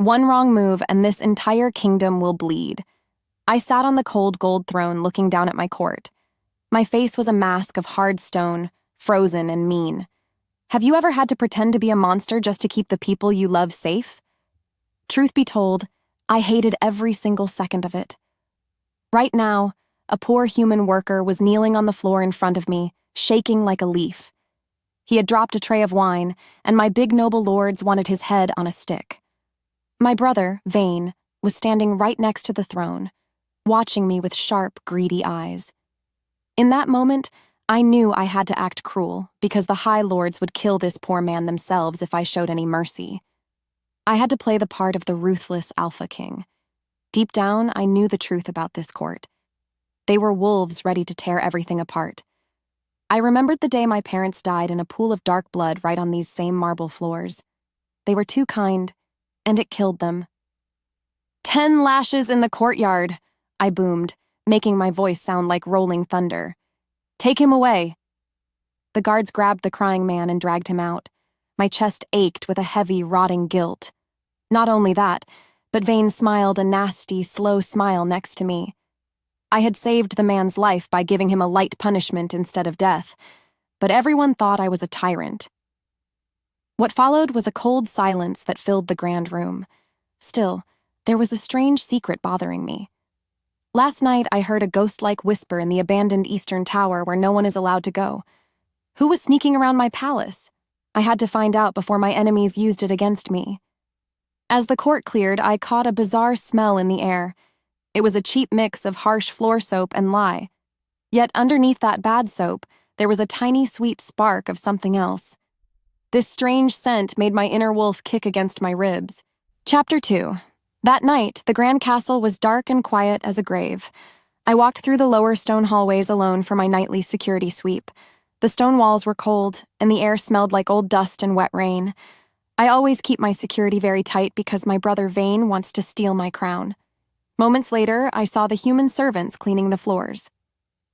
One wrong move and this entire kingdom will bleed. I sat on the cold gold throne looking down at my court. My face was a mask of hard stone, frozen and mean. Have you ever had to pretend to be a monster just to keep the people you love safe? Truth be told, I hated every single second of it. Right now, a poor human worker was kneeling on the floor in front of me, shaking like a leaf. He had dropped a tray of wine, and my big noble lords wanted his head on a stick. My brother, Vane, was standing right next to the throne, watching me with sharp, greedy eyes. In that moment, I knew I had to act cruel, because the High Lords would kill this poor man themselves if I showed any mercy. I had to play the part of the ruthless Alpha King. Deep down, I knew the truth about this court. They were wolves ready to tear everything apart. I remembered the day my parents died in a pool of dark blood right on these same marble floors. They were too kind, and it killed them. 10 lashes in the courtyard, I boomed, making my voice sound like rolling thunder. Take him away. The guards grabbed the crying man and dragged him out. My chest ached with a heavy, rotting guilt. Not only that, but Vane smiled a nasty, slow smile next to me. I had saved the man's life by giving him a light punishment instead of death, but everyone thought I was a tyrant. What followed was a cold silence that filled the grand room. Still, there was a strange secret bothering me. Last night, I heard a ghost-like whisper in the abandoned Eastern Tower where no one is allowed to go. Who was sneaking around my palace? I had to find out before my enemies used it against me. As the court cleared, I caught a bizarre smell in the air. It was a cheap mix of harsh floor soap and lye. Yet underneath that bad soap, there was a tiny sweet spark of something else. This strange scent made my inner wolf kick against my ribs. Chapter 2. That night, the Grand Castle was dark and quiet as a grave. I walked through the lower stone hallways alone for my nightly security sweep. The stone walls were cold, and the air smelled like old dust and wet rain. I always keep my security very tight because my brother Vane wants to steal my crown. Moments later, I saw the human servants cleaning the floors.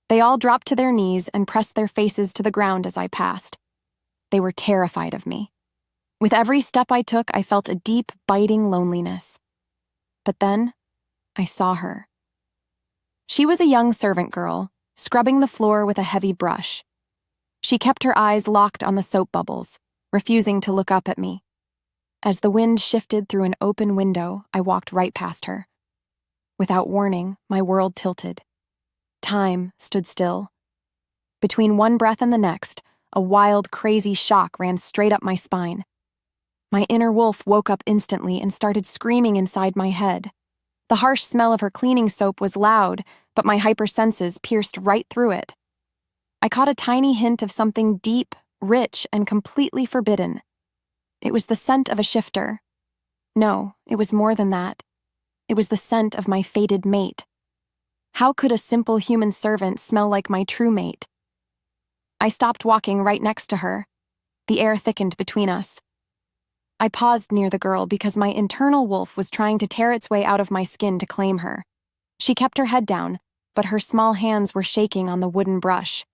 They all dropped to their knees and pressed their faces to the ground as I passed. They were terrified of me. With every step I took, I felt a deep, biting loneliness. But then, I saw her. She was a young servant girl, scrubbing the floor with a heavy brush. She kept her eyes locked on the soap bubbles, refusing to look up at me. As the wind shifted through an open window, I walked right past her. Without warning, my world tilted. Time stood still. Between one breath and the next, a wild, crazy shock ran straight up my spine. My inner wolf woke up instantly and started screaming inside my head. The harsh smell of her cleaning soap was loud, but my hypersenses pierced right through it. I caught a tiny hint of something deep, rich, and completely forbidden. It was the scent of a shifter. No, it was more than that. It was the scent of my fated mate. How could a simple human servant smell like my true mate? I stopped walking right next to her. The air thickened between us. I paused near the girl because my internal wolf was trying to tear its way out of my skin to claim her. She kept her head down, but her small hands were shaking on the wooden brush.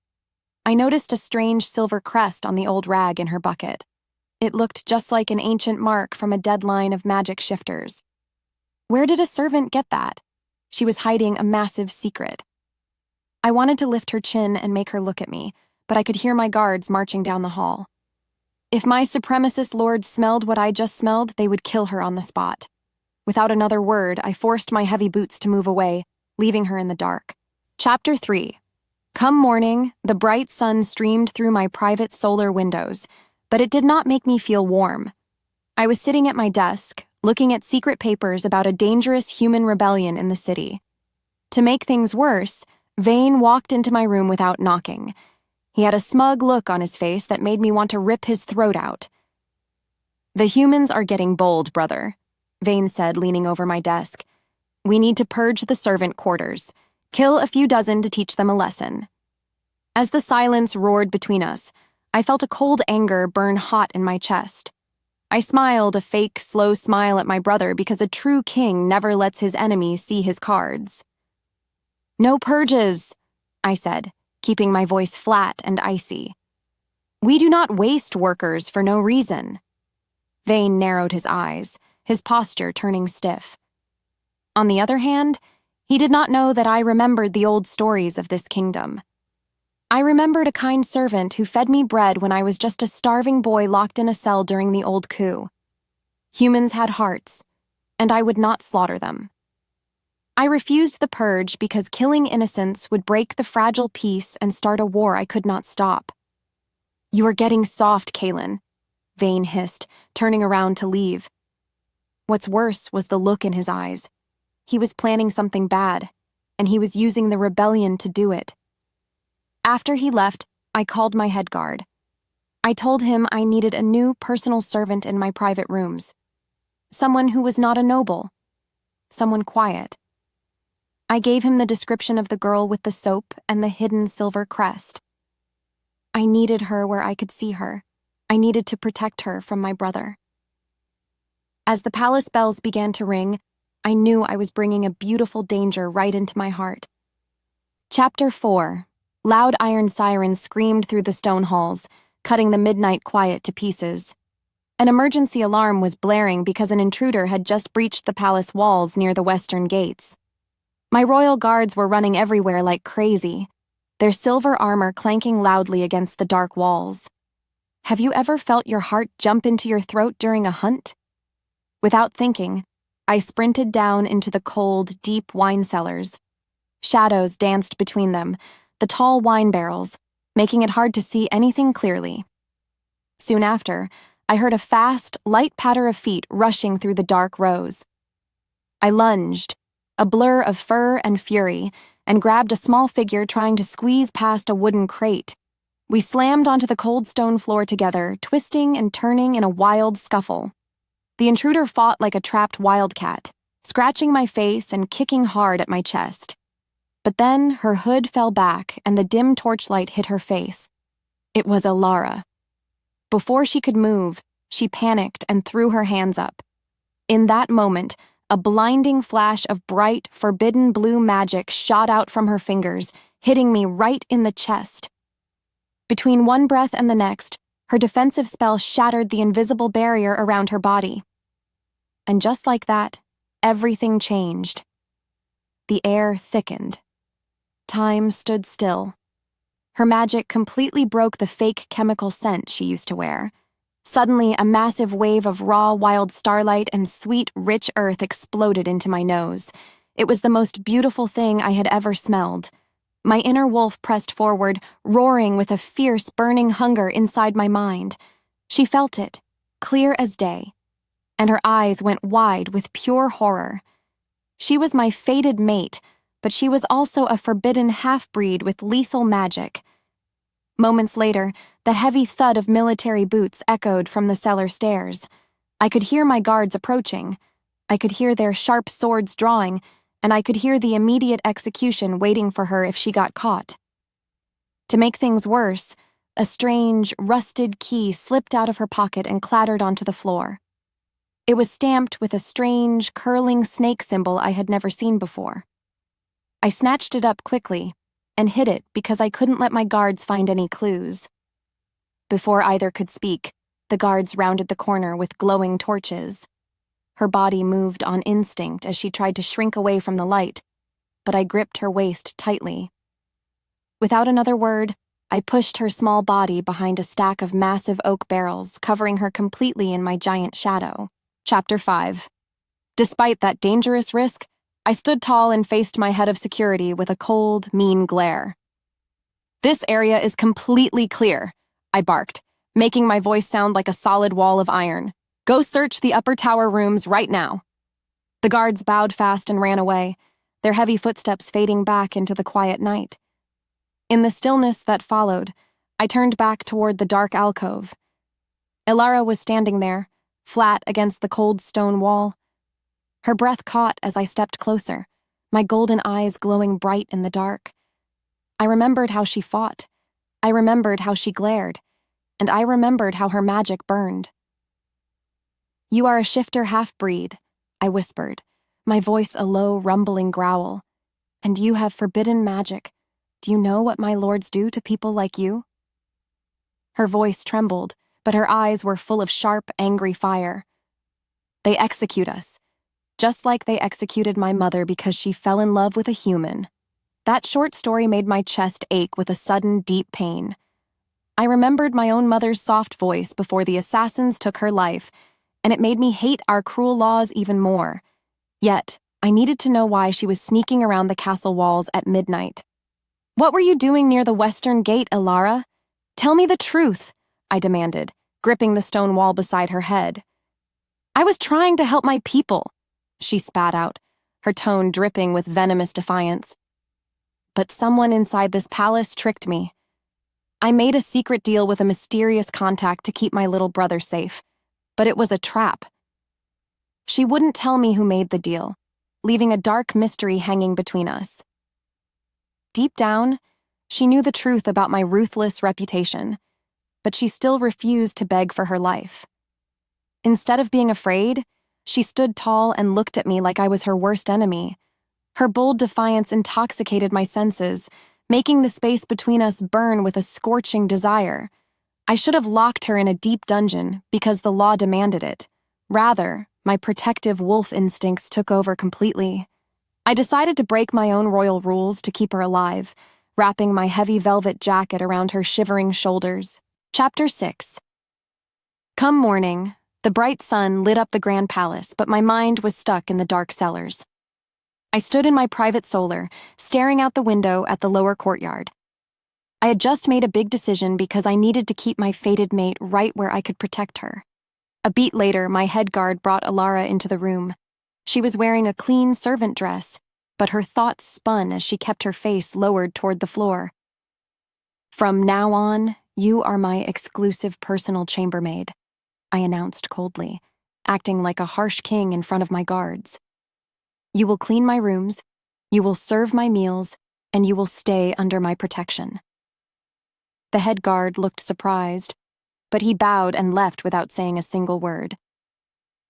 I noticed a strange silver crest on the old rag in her bucket. It looked just like an ancient mark from a dead line of magic shifters. Where did a servant get that? She was hiding a massive secret. I wanted to lift her chin and make her look at me, but I could hear my guards marching down the hall. If my supremacist lords smelled what I just smelled, they would kill her on the spot. Without another word, I forced my heavy boots to move away, leaving her in the dark. Chapter 3. Come morning, the bright sun streamed through my private solar windows, but it did not make me feel warm. I was sitting at my desk, looking at secret papers about a dangerous human rebellion in the city. To make things worse, Vane walked into my room without knocking. He had a smug look on his face that made me want to rip his throat out. "The humans are getting bold, brother," Vane said, leaning over my desk. "We need to purge the servant quarters. Kill a few dozen to teach them a lesson." As the silence roared between us, I felt a cold anger burn hot in my chest. I smiled a fake, slow smile at my brother because a true king never lets his enemies see his cards. "No purges," I said, keeping my voice flat and icy. "We do not waste workers for no reason." Vane narrowed his eyes. his posture turning stiff. On the other hand, he did not know that I remembered the old stories of this kingdom. I remembered a kind servant who fed me bread when I was just a starving boy locked in a cell during the old coup. Humans had hearts, and I would not slaughter them. I refused the purge because killing innocents would break the fragile peace and start a war I could not stop. "You are getting soft, Kaelen," Vane hissed, turning around to leave. What's worse was the look in his eyes. He was planning something bad, and he was using the rebellion to do it. After he left, I called my head guard. I told him I needed a new personal servant in my private rooms. Someone who was not a noble. Someone quiet. I gave him the description of the girl with the soap and the hidden silver crest. I needed her where I could see her. I needed to protect her from my brother. As the palace bells began to ring, I knew I was bringing a beautiful danger right into my heart. Chapter 4. Loud iron sirens screamed through the stone halls, cutting the midnight quiet to pieces. An emergency alarm was blaring because an intruder had just breached the palace walls near the western gates. My royal guards were running everywhere like crazy, their silver armor clanking loudly against the dark walls. Have you ever felt your heart jump into your throat during a hunt? Without thinking, I sprinted down into the cold, deep wine cellars. Shadows danced between them, the tall wine barrels, making it hard to see anything clearly. Soon after, I heard a fast, light patter of feet rushing through the dark rows. I lunged, a blur of fur and fury, and grabbed a small figure trying to squeeze past a wooden crate. We slammed onto the cold stone floor together, twisting and turning in a wild scuffle. The intruder fought like a trapped wildcat, scratching my face and kicking hard at my chest. But then her hood fell back and the dim torchlight hit her face. It was Elara. Before she could move, she panicked and threw her hands up. In that moment, a blinding flash of bright, forbidden blue magic shot out from her fingers, hitting me right in the chest. Between one breath and the next, her defensive spell shattered the invisible barrier around her body. And just like that, everything changed. The air thickened. Time stood still. Her magic completely broke the fake chemical scent she used to wear. Suddenly, a massive wave of raw, wild starlight and sweet, rich earth exploded into my nose. It was the most beautiful thing I had ever smelled. My inner wolf pressed forward, roaring with a fierce, burning hunger inside my mind. She felt it, clear as day, and her eyes went wide with pure horror. She was my fated mate, but she was also a forbidden half-breed with lethal magic. Moments later, the heavy thud of military boots echoed from the cellar stairs. I could hear my guards approaching. I could hear their sharp swords drawing, and I could hear the immediate execution waiting for her if she got caught. To make things worse, a strange, rusted key slipped out of her pocket and clattered onto the floor. It was stamped with a strange, curling snake symbol I had never seen before. I snatched it up quickly and hid it because I couldn't let my guards find any clues. Before either could speak, the guards rounded the corner with glowing torches. Her body moved on instinct as she tried to shrink away from the light, but I gripped her waist tightly. Without another word, I pushed her small body behind a stack of massive oak barrels, covering her completely in my giant shadow. Chapter 5. Despite that dangerous risk, I stood tall and faced my head of security with a cold, mean glare. "This area is completely clear," I barked, making my voice sound like a solid wall of iron. "Go search the upper tower rooms right now." The guards bowed fast and ran away, their heavy footsteps fading back into the quiet night. In the stillness that followed, I turned back toward the dark alcove. Elara was standing there, flat against the cold stone wall. Her breath caught as I stepped closer, my golden eyes glowing bright in the dark. I remembered how she fought. I remembered how she glared. And I remembered how her magic burned. "You are a shifter half-breed," I whispered, my voice a low, rumbling growl. "And you have forbidden magic. Do you know what my lords do to people like you?" Her voice trembled, but her eyes were full of sharp, angry fire. They execute us, just like they executed my mother because she fell in love with a human. That short story made my chest ache with a sudden, deep pain. I remembered my own mother's soft voice before the assassins took her life, and it made me hate our cruel laws even more. Yet, I needed to know why she was sneaking around the castle walls at midnight. "What were you doing near the western gate, Elara? Tell me the truth," I demanded, gripping the stone wall beside her head. "I was trying to help my people," she spat out, her tone dripping with venomous defiance. "But someone inside this palace tricked me. I made a secret deal with a mysterious contact to keep my little brother safe, but it was a trap." She wouldn't tell me who made the deal, leaving a dark mystery hanging between us. Deep down, she knew the truth about my ruthless reputation, but she still refused to beg for her life. Instead of being afraid, she stood tall and looked at me like I was her worst enemy. Her bold defiance intoxicated my senses, making the space between us burn with a scorching desire. I should have locked her in a deep dungeon because the law demanded it. Rather, my protective wolf instincts took over completely. I decided to break my own royal rules to keep her alive, wrapping my heavy velvet jacket around her shivering shoulders. Chapter 6. Come morning, the bright sun lit up the grand palace, but my mind was stuck in the dark cellars. I stood in my private solar, staring out the window at the lower courtyard. I had just made a big decision because I needed to keep my fated mate right where I could protect her. A beat later, my head guard brought Elara into the room. She was wearing a clean servant dress, but her thoughts spun as she kept her face lowered toward the floor. "From now on, you are my exclusive personal chambermaid," I announced coldly, acting like a harsh king in front of my guards. "You will clean my rooms, you will serve my meals, and you will stay under my protection." The head guard looked surprised, but he bowed and left without saying a single word.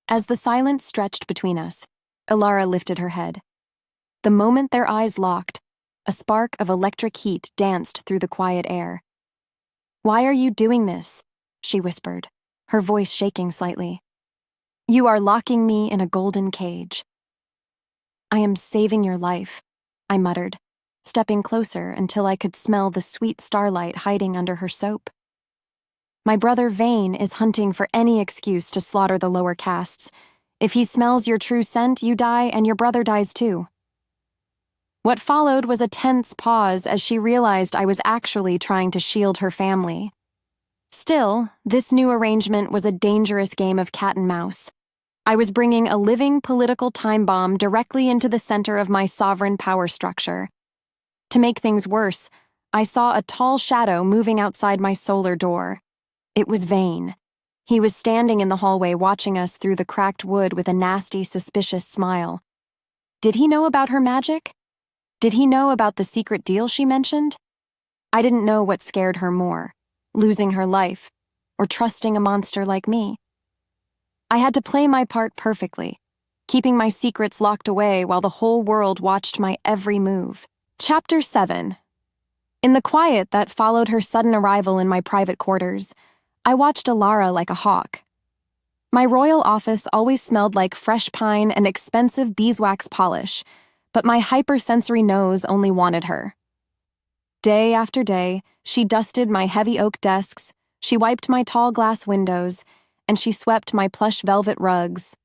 As the silence stretched between us, Elara lifted her head. The moment their eyes locked, a spark of electric heat danced through the quiet air. "Why are you doing this?" she whispered, her voice shaking slightly. "You are locking me in a golden cage." "I am saving your life," I muttered, stepping closer until I could smell the sweet starlight hiding under her soap. "My brother Vane is hunting for any excuse to slaughter the lower castes. If he smells your true scent, you die and your brother dies too." What followed was a tense pause as she realized I was actually trying to shield her family. Still, this new arrangement was a dangerous game of cat and mouse. I was bringing a living political time bomb directly into the center of my sovereign power structure. To make things worse, I saw a tall shadow moving outside my solar door. It was Vane. He was standing in the hallway watching us through the cracked wood with a nasty, suspicious smile. Did he know about her magic? Did he know about the secret deal she mentioned? I didn't know what scared her more, losing her life, or trusting a monster like me. I had to play my part perfectly, keeping my secrets locked away while the whole world watched my every move. Chapter 7. In the quiet that followed her sudden arrival in my private quarters, I watched Elara like a hawk. My royal office always smelled like fresh pine and expensive beeswax polish, but my hypersensory nose only wanted her. Day after day, she dusted my heavy oak desks, she wiped my tall glass windows, and she swept my plush velvet rugs.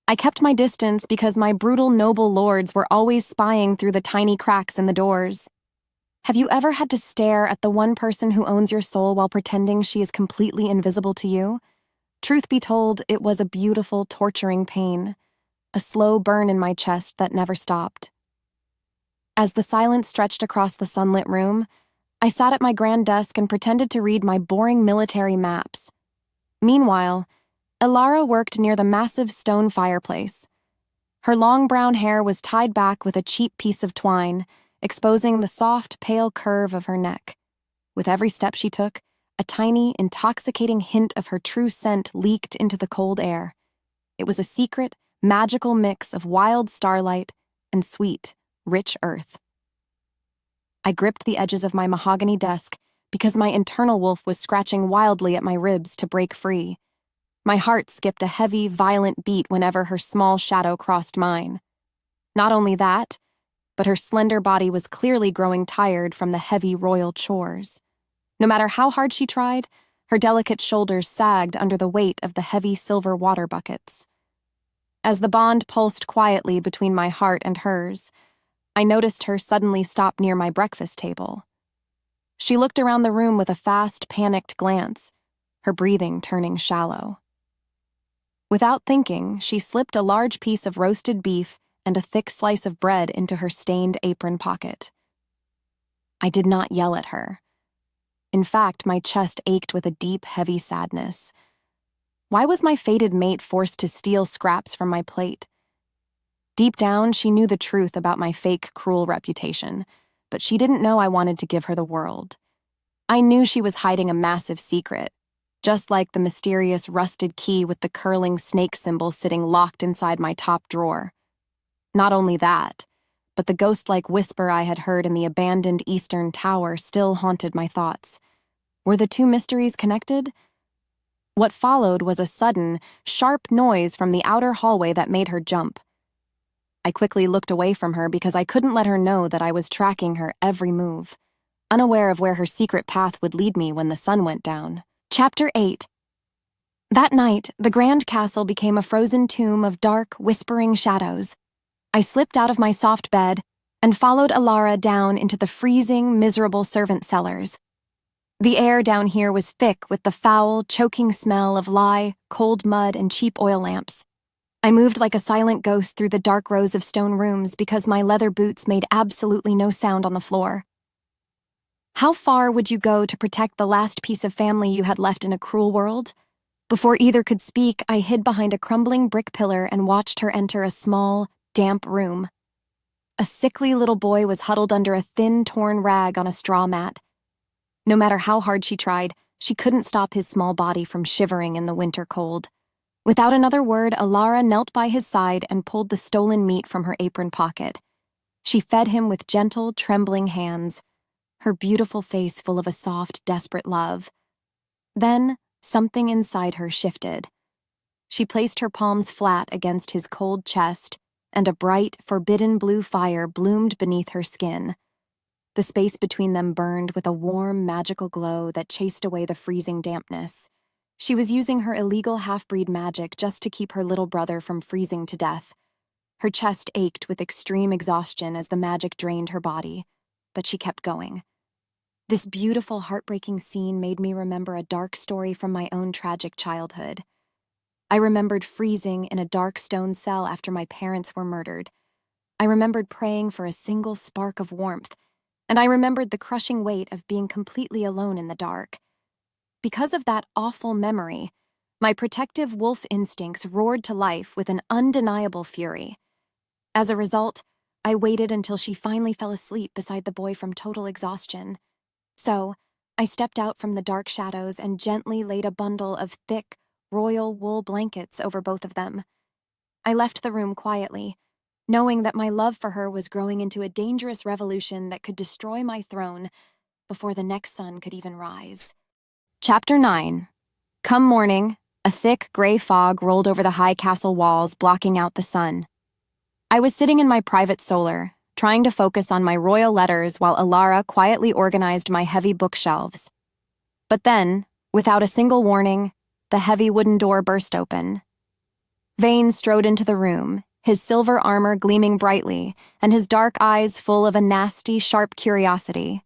I kept my distance because my brutal noble lords were always spying through the tiny cracks in the doors. Have you ever had to stare at the one person who owns your soul while pretending she is completely invisible to you? Truth be told, it was a beautiful, torturing pain, a slow burn in my chest that never stopped. As the silence stretched across the sunlit room, I sat at my grand desk and pretended to read my boring military maps. Meanwhile, Elara worked near the massive stone fireplace. Her long brown hair was tied back with a cheap piece of twine, exposing the soft, pale curve of her neck. With every step she took, a tiny, intoxicating hint of her true scent leaked into the cold air. It was a secret, magical mix of wild starlight and sweet, rich earth. I gripped the edges of my mahogany desk because my internal wolf was scratching wildly at my ribs to break free. My heart skipped a heavy, violent beat whenever her small shadow crossed mine. Not only that, but her slender body was clearly growing tired from the heavy royal chores. No matter how hard she tried, her delicate shoulders sagged under the weight of the heavy silver water buckets. As the bond pulsed quietly between my heart and hers, I noticed her suddenly stop near my breakfast table. She looked around the room with a fast, panicked glance, her breathing turning shallow. Without thinking, she slipped a large piece of roasted beef and a thick slice of bread into her stained apron pocket. I did not yell at her. In fact, my chest ached with a deep, heavy sadness. Why was my fated mate forced to steal scraps from my plate? Deep down, she knew the truth about my fake, cruel reputation, but she didn't know I wanted to give her the world. I knew she was hiding a massive secret, just like the mysterious rusted key with the curling snake symbol sitting locked inside my top drawer. Not only that, but the ghost-like whisper I had heard in the abandoned eastern tower still haunted my thoughts. Were the two mysteries connected? What followed was a sudden, sharp noise from the outer hallway that made her jump. I quickly looked away from her because I couldn't let her know that I was tracking her every move, unaware of where her secret path would lead me when the sun went down. Chapter 8. That night, the Grand Castle became a frozen tomb of dark, whispering shadows. I slipped out of my soft bed and followed Elara down into the freezing, miserable servant cellars. The air down here was thick with the foul, choking smell of lye, cold mud, and cheap oil lamps. I moved like a silent ghost through the dark rows of stone rooms because my leather boots made absolutely no sound on the floor. How far would you go to protect the last piece of family you had left in a cruel world? Before either could speak, I hid behind a crumbling brick pillar and watched her enter a small, damp room. A sickly little boy was huddled under a thin, torn rag on a straw mat. No matter how hard she tried, she couldn't stop his small body from shivering in the winter cold. Without another word, Elara knelt by his side and pulled the stolen meat from her apron pocket. She fed him with gentle, trembling hands, her beautiful face full of a soft, desperate love. Then, something inside her shifted. She placed her palms flat against his cold chest, and a bright, forbidden blue fire bloomed beneath her skin. The space between them burned with a warm, magical glow that chased away the freezing dampness. She was using her illegal half-breed magic just to keep her little brother from freezing to death. Her chest ached with extreme exhaustion as the magic drained her body, but she kept going. This beautiful, heartbreaking scene made me remember a dark story from my own tragic childhood. I remembered freezing in a dark stone cell after my parents were murdered. I remembered praying for a single spark of warmth, and I remembered the crushing weight of being completely alone in the dark. Because of that awful memory, my protective wolf instincts roared to life with an undeniable fury. As a result, I waited until she finally fell asleep beside the boy from total exhaustion. So, I stepped out from the dark shadows and gently laid a bundle of thick, royal wool blankets over both of them. I left the room quietly, knowing that my love for her was growing into a dangerous revolution that could destroy my throne before the next sun could even rise. Chapter 9. Come morning, a thick, gray fog rolled over the high castle walls, blocking out the sun. I was sitting in my private solar, trying to focus on my royal letters while Elara quietly organized my heavy bookshelves. But then, without a single warning, the heavy wooden door burst open. Vane strode into the room, his silver armor gleaming brightly, and his dark eyes full of a nasty, sharp curiosity.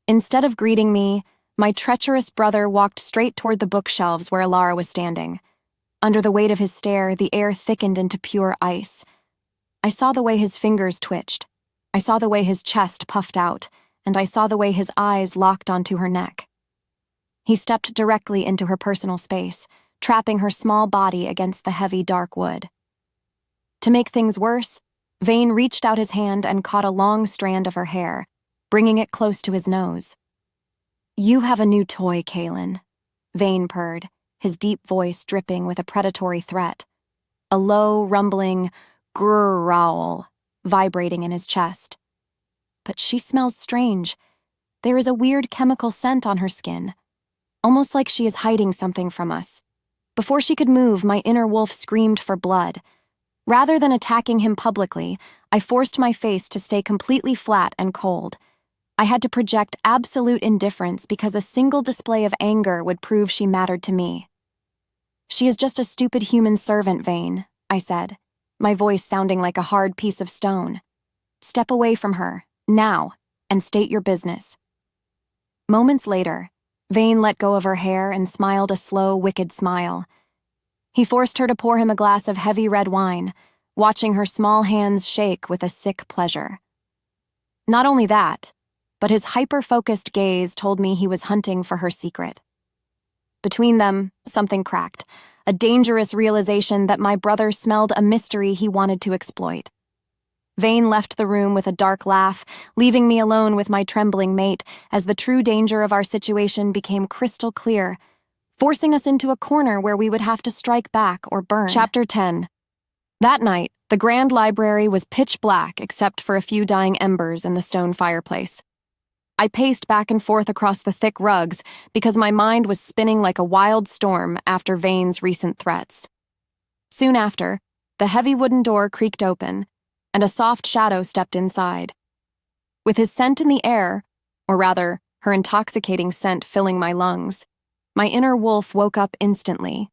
Instead of greeting me, my treacherous brother walked straight toward the bookshelves where Elara was standing. Under the weight of his stare, the air thickened into pure ice. I saw the way his fingers twitched. I saw the way his chest puffed out, and I saw the way his eyes locked onto her neck. He stepped directly into her personal space, trapping her small body against the heavy, dark wood. To make things worse, Vane reached out his hand and caught a long strand of her hair, bringing it close to his nose. "You have a new toy, Kaelen," Vane purred, his deep voice dripping with a predatory threat. A low, rumbling growl vibrating in his chest. But she smells strange. There is a weird chemical scent on her skin, almost like she is hiding something from us. Before she could move, my inner wolf screamed for blood. Rather than attacking him publicly, I forced my face to stay completely flat and cold. I had to project absolute indifference because a single display of anger would prove she mattered to me. "She is just a stupid human servant, Vane," I said, my voice sounding like a hard piece of stone. "Step away from her, now, and state your business." Moments later, Vane let go of her hair and smiled a slow, wicked smile. He forced her to pour him a glass of heavy red wine, watching her small hands shake with a sick pleasure. Not only that, but his hyper-focused gaze told me he was hunting for her secret. Between them, something cracked, a dangerous realization that my brother smelled a mystery he wanted to exploit. Vane left the room with a dark laugh, leaving me alone with my trembling mate as the true danger of our situation became crystal clear, forcing us into a corner where we would have to strike back or burn. Chapter 10. That night, the grand library was pitch black except for a few dying embers in the stone fireplace. I paced back and forth across the thick rugs because my mind was spinning like a wild storm after Vane's recent threats. Soon after, the heavy wooden door creaked open, and a soft shadow stepped inside. With his scent in the air, or rather, her intoxicating scent filling my lungs, my inner wolf woke up instantly.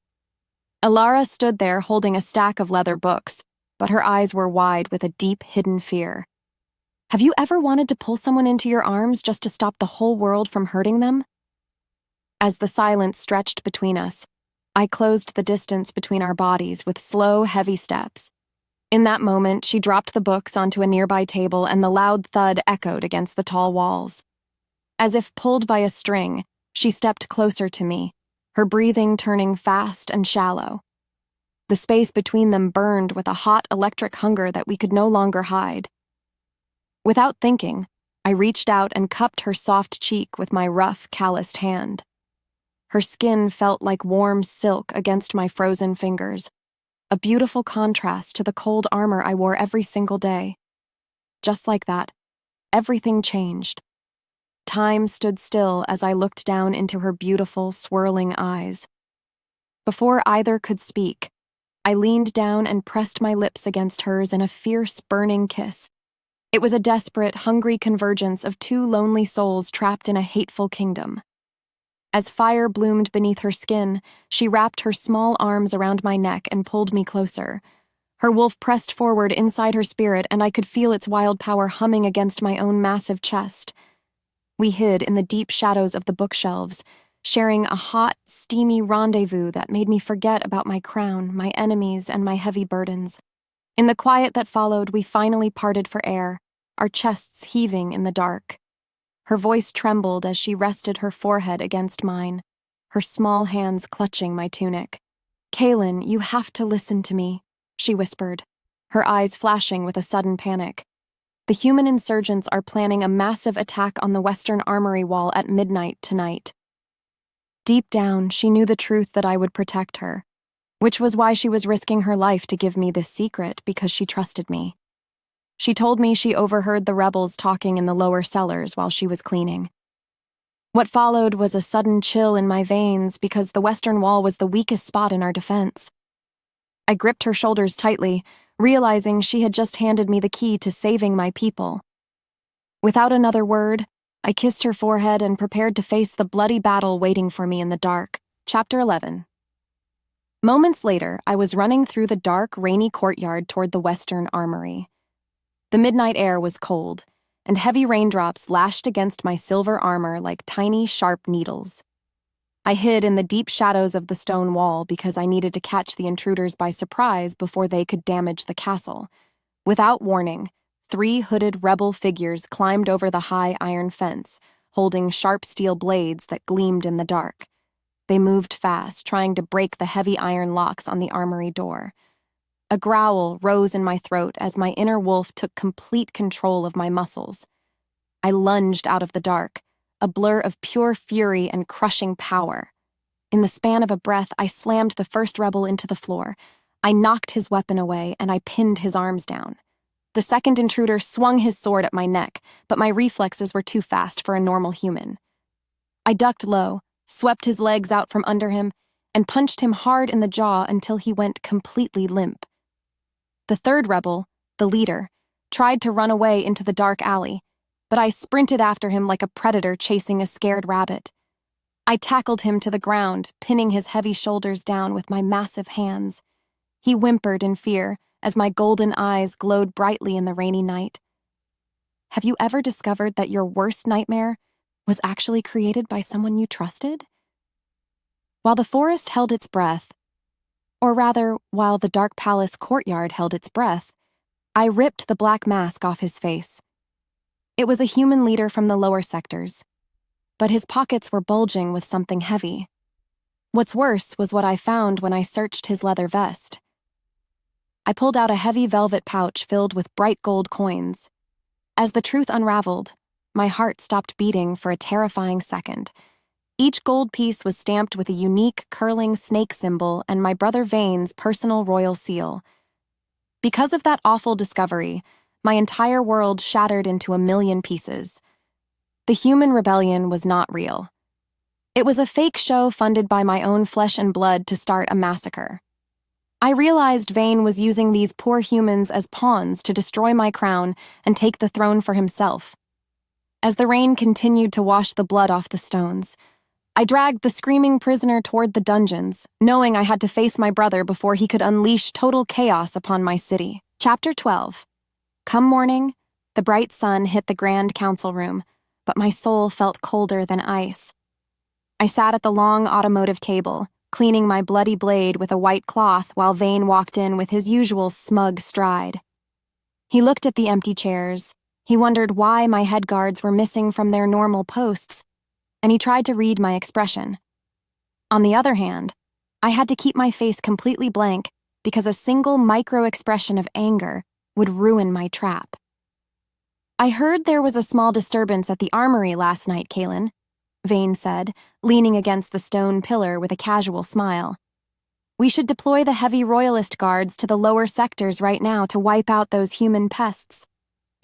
Elara stood there holding a stack of leather books, but her eyes were wide with a deep, hidden fear. Have you ever wanted to pull someone into your arms just to stop the whole world from hurting them? As the silence stretched between us, I closed the distance between our bodies with slow, heavy steps. In that moment, she dropped the books onto a nearby table and the loud thud echoed against the tall walls. As if pulled by a string, she stepped closer to me, her breathing turning fast and shallow. The space between them burned with a hot electric hunger that we could no longer hide. Without thinking, I reached out and cupped her soft cheek with my rough, calloused hand. Her skin felt like warm silk against my frozen fingers, a beautiful contrast to the cold armor I wore every single day. Just like that, everything changed. Time stood still as I looked down into her beautiful, swirling eyes. Before either could speak, I leaned down and pressed my lips against hers in a fierce, burning kiss. It was a desperate, hungry convergence of two lonely souls trapped in a hateful kingdom. As fire bloomed beneath her skin, she wrapped her small arms around my neck and pulled me closer. Her wolf pressed forward inside her spirit, and I could feel its wild power humming against my own massive chest. We hid in the deep shadows of the bookshelves, sharing a hot, steamy rendezvous that made me forget about my crown, my enemies, and my heavy burdens. In the quiet that followed, we finally parted for air, our chests heaving in the dark. Her voice trembled as she rested her forehead against mine, her small hands clutching my tunic. "Kaelen, you have to listen to me," she whispered, her eyes flashing with a sudden panic. "The human insurgents are planning a massive attack on the Western Armory wall at midnight tonight." Deep down, she knew the truth that I would protect her, which was why she was risking her life to give me this secret, because she trusted me. She told me she overheard the rebels talking in the lower cellars while she was cleaning. What followed was a sudden chill in my veins because the Western Wall was the weakest spot in our defense. I gripped her shoulders tightly, realizing she had just handed me the key to saving my people. Without another word, I kissed her forehead and prepared to face the bloody battle waiting for me in the dark. Chapter 11. Moments later, I was running through the dark, rainy courtyard toward the Western Armory. The midnight air was cold, and heavy raindrops lashed against my silver armor like tiny, sharp needles. I hid in the deep shadows of the stone wall because I needed to catch the intruders by surprise before they could damage the castle. Without warning, 3 hooded rebel figures climbed over the high iron fence, holding sharp steel blades that gleamed in the dark. They moved fast, trying to break the heavy iron locks on the armory door. A growl rose in my throat as my inner wolf took complete control of my muscles. I lunged out of the dark, a blur of pure fury and crushing power. In the span of a breath, I slammed the first rebel into the floor. I knocked his weapon away, and I pinned his arms down. The second intruder swung his sword at my neck, but my reflexes were too fast for a normal human. I ducked low, swept his legs out from under him, and punched him hard in the jaw until he went completely limp. The third rebel, the leader, tried to run away into the dark alley, but I sprinted after him like a predator chasing a scared rabbit. I tackled him to the ground, pinning his heavy shoulders down with my massive hands. He whimpered in fear as my golden eyes glowed brightly in the rainy night. Have you ever discovered that your worst nightmare was actually created by someone you trusted? While the forest held its breath, or rather, while the dark palace courtyard held its breath, I ripped the black mask off his face. It was a human leader from the lower sectors, but his pockets were bulging with something heavy. What's worse was what I found when I searched his leather vest. I pulled out a heavy velvet pouch filled with bright gold coins. As the truth unraveled, my heart stopped beating for a terrifying second. Each gold piece was stamped with a unique, curling snake symbol and my brother Vane's personal royal seal. Because of that awful discovery, my entire world shattered into a million pieces. The human rebellion was not real. It was a fake show funded by my own flesh and blood to start a massacre. I realized Vane was using these poor humans as pawns to destroy my crown and take the throne for himself. As the rain continued to wash the blood off the stones, I dragged the screaming prisoner toward the dungeons, knowing I had to face my brother before he could unleash total chaos upon my city. Chapter 12. Come morning, the bright sun hit the grand council room, but my soul felt colder than ice. I sat at the long automotive table, cleaning my bloody blade with a white cloth while Vane walked in with his usual smug stride. He looked at the empty chairs. He wondered why my head guards were missing from their normal posts, and he tried to read my expression. On the other hand, I had to keep my face completely blank because a single micro-expression of anger would ruin my trap. I heard there was a small disturbance at the armory last night, Kaelen, Vane said, leaning against the stone pillar with a casual smile. We should deploy the heavy royalist guards to the lower sectors right now to wipe out those human pests.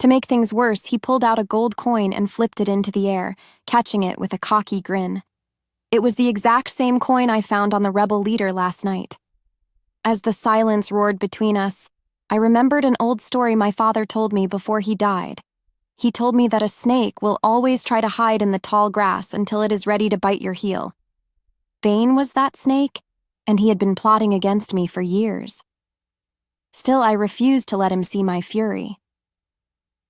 To make things worse, he pulled out a gold coin and flipped it into the air, catching it with a cocky grin. It was the exact same coin I found on the rebel leader last night. As the silence roared between us, I remembered an old story my father told me before he died. He told me that a snake will always try to hide in the tall grass until it is ready to bite your heel. Vane was that snake, and he had been plotting against me for years. Still, I refused to let him see my fury.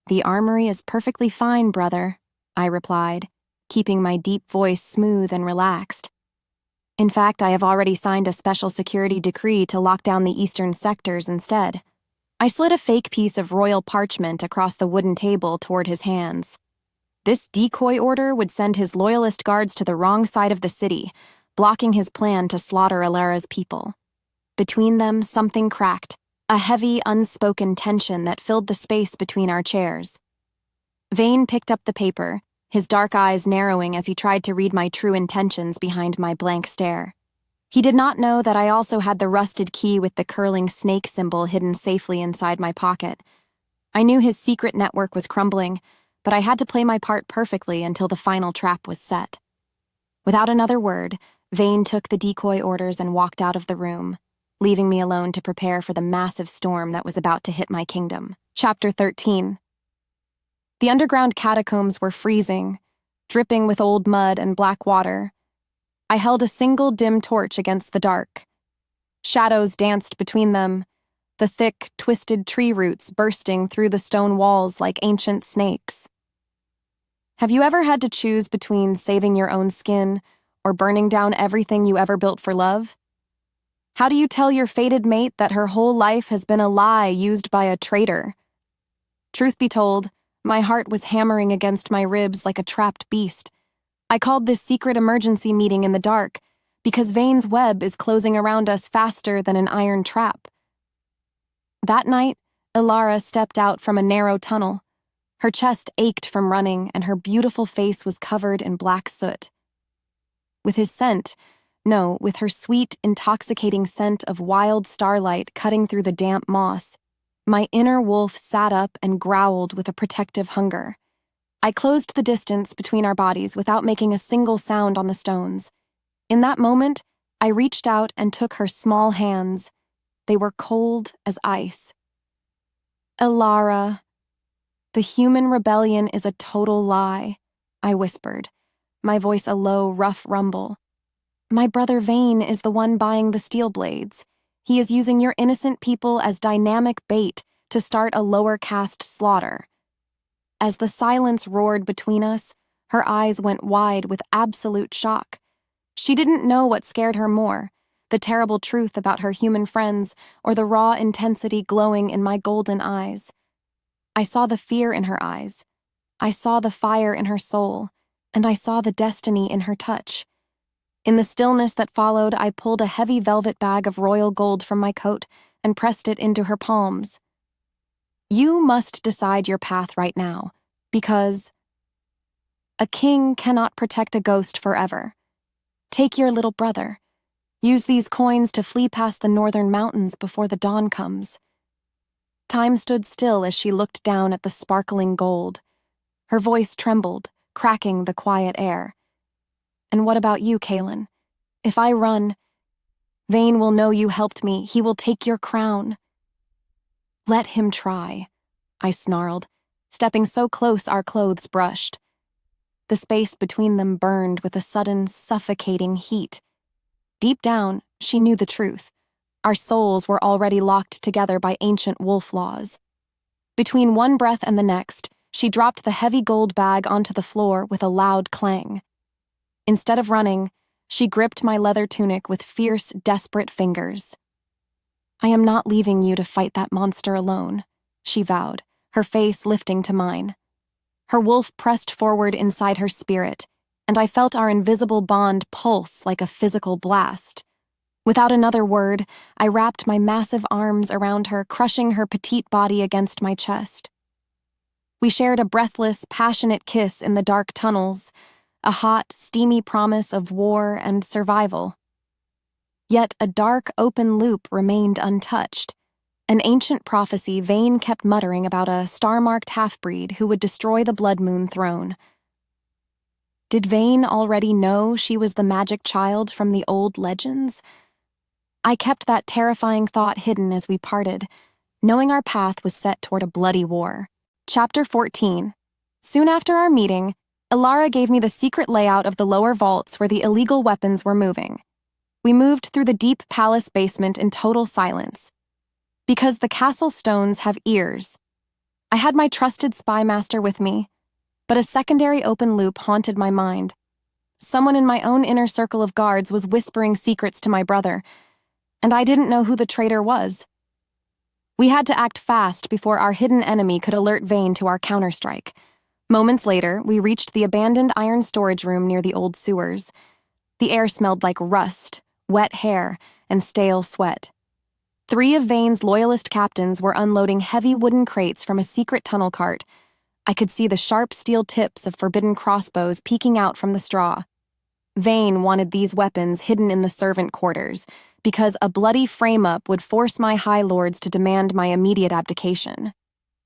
The armory is perfectly fine, brother, I replied, keeping my deep voice smooth and relaxed. In fact, I have already signed a special security decree to lock down the eastern sectors instead. I slid a fake piece of royal parchment across the wooden table toward his hands. This decoy order would send his loyalist guards to the wrong side of the city, blocking his plan to slaughter Elara's people. Between them, something cracked, a heavy, unspoken tension that filled the space between our chairs. Vane picked up the paper, his dark eyes narrowing as he tried to read my true intentions behind my blank stare. He did not know that I also had the rusted key with the curling snake symbol hidden safely inside my pocket. I knew his secret network was crumbling, but I had to play my part perfectly until the final trap was set. Without another word, Vane took the decoy orders and walked out of the room, leaving me alone to prepare for the massive storm that was about to hit my kingdom. Chapter 13. The underground catacombs were freezing, dripping with old mud and black water. I held a single dim torch against the dark. Shadows danced between them, the thick, twisted tree roots bursting through the stone walls like ancient snakes. Have you ever had to choose between saving your own skin or burning down everything you ever built for love? How do you tell your fated mate that her whole life has been a lie used by a traitor? Truth be told, my heart was hammering against my ribs like a trapped beast. I called this secret emergency meeting in the dark because Vane's web is closing around us faster than an iron trap. That night, Elara stepped out from a narrow tunnel. Her chest ached from running and her beautiful face was covered in black soot. With her sweet, intoxicating scent of wild starlight cutting through the damp moss, my inner wolf sat up and growled with a protective hunger. I closed the distance between our bodies without making a single sound on the stones. In that moment, I reached out and took her small hands. They were cold as ice. Elara, the human rebellion is a total lie, I whispered, my voice a low, rough rumble. My brother Vane is the one buying the steel blades. He is using your innocent people as dynamic bait to start a lower caste slaughter. As the silence roared between us, her eyes went wide with absolute shock. She didn't know what scared her more, the terrible truth about her human friends or the raw intensity glowing in my golden eyes. I saw the fear in her eyes. I saw the fire in her soul, and I saw the destiny in her touch. In the stillness that followed, I pulled a heavy velvet bag of royal gold from my coat and pressed it into her palms. You must decide your path right now, because a king cannot protect a ghost forever. Take your little brother. Use these coins to flee past the northern mountains before the dawn comes. Time stood still as she looked down at the sparkling gold. Her voice trembled, cracking the quiet air. And what about you, Kaelen? If I run, Vane will know you helped me. He will take your crown. Let him try, I snarled, stepping so close our clothes brushed. The space between them burned with a sudden, suffocating heat. Deep down, she knew the truth. Our souls were already locked together by ancient wolf laws. Between one breath and the next, she dropped the heavy gold bag onto the floor with a loud clang. Instead of running, she gripped my leather tunic with fierce, desperate fingers. I am not leaving you to fight that monster alone, she vowed, her face lifting to mine. Her wolf pressed forward inside her spirit, and I felt our invisible bond pulse like a physical blast. Without another word, I wrapped my massive arms around her, crushing her petite body against my chest. We shared a breathless, passionate kiss in the dark tunnels, a hot, steamy promise of war and survival. Yet a dark, open loop remained untouched. An ancient prophecy Vane kept muttering about a star-marked half-breed who would destroy the Blood Moon throne. Did Vane already know she was the magic child from the old legends? I kept that terrifying thought hidden as we parted, knowing our path was set toward a bloody war. Chapter 14. Soon after our meeting, Elara gave me the secret layout of the lower vaults where the illegal weapons were moving. We moved through the deep palace basement in total silence. Because the castle stones have ears. I had my trusted spy master with me, but a secondary open loop haunted my mind. Someone in my own inner circle of guards was whispering secrets to my brother, and I didn't know who the traitor was. We had to act fast before our hidden enemy could alert Vane to our counterstrike. Moments later, we reached the abandoned iron storage room near the old sewers. The air smelled like rust, wet hair, and stale sweat. 3 of Vane's loyalist captains were unloading heavy wooden crates from a secret tunnel cart. I could see the sharp steel tips of forbidden crossbows peeking out from the straw. Vane wanted these weapons hidden in the servant quarters, because a bloody frame-up would force my high lords to demand my immediate abdication.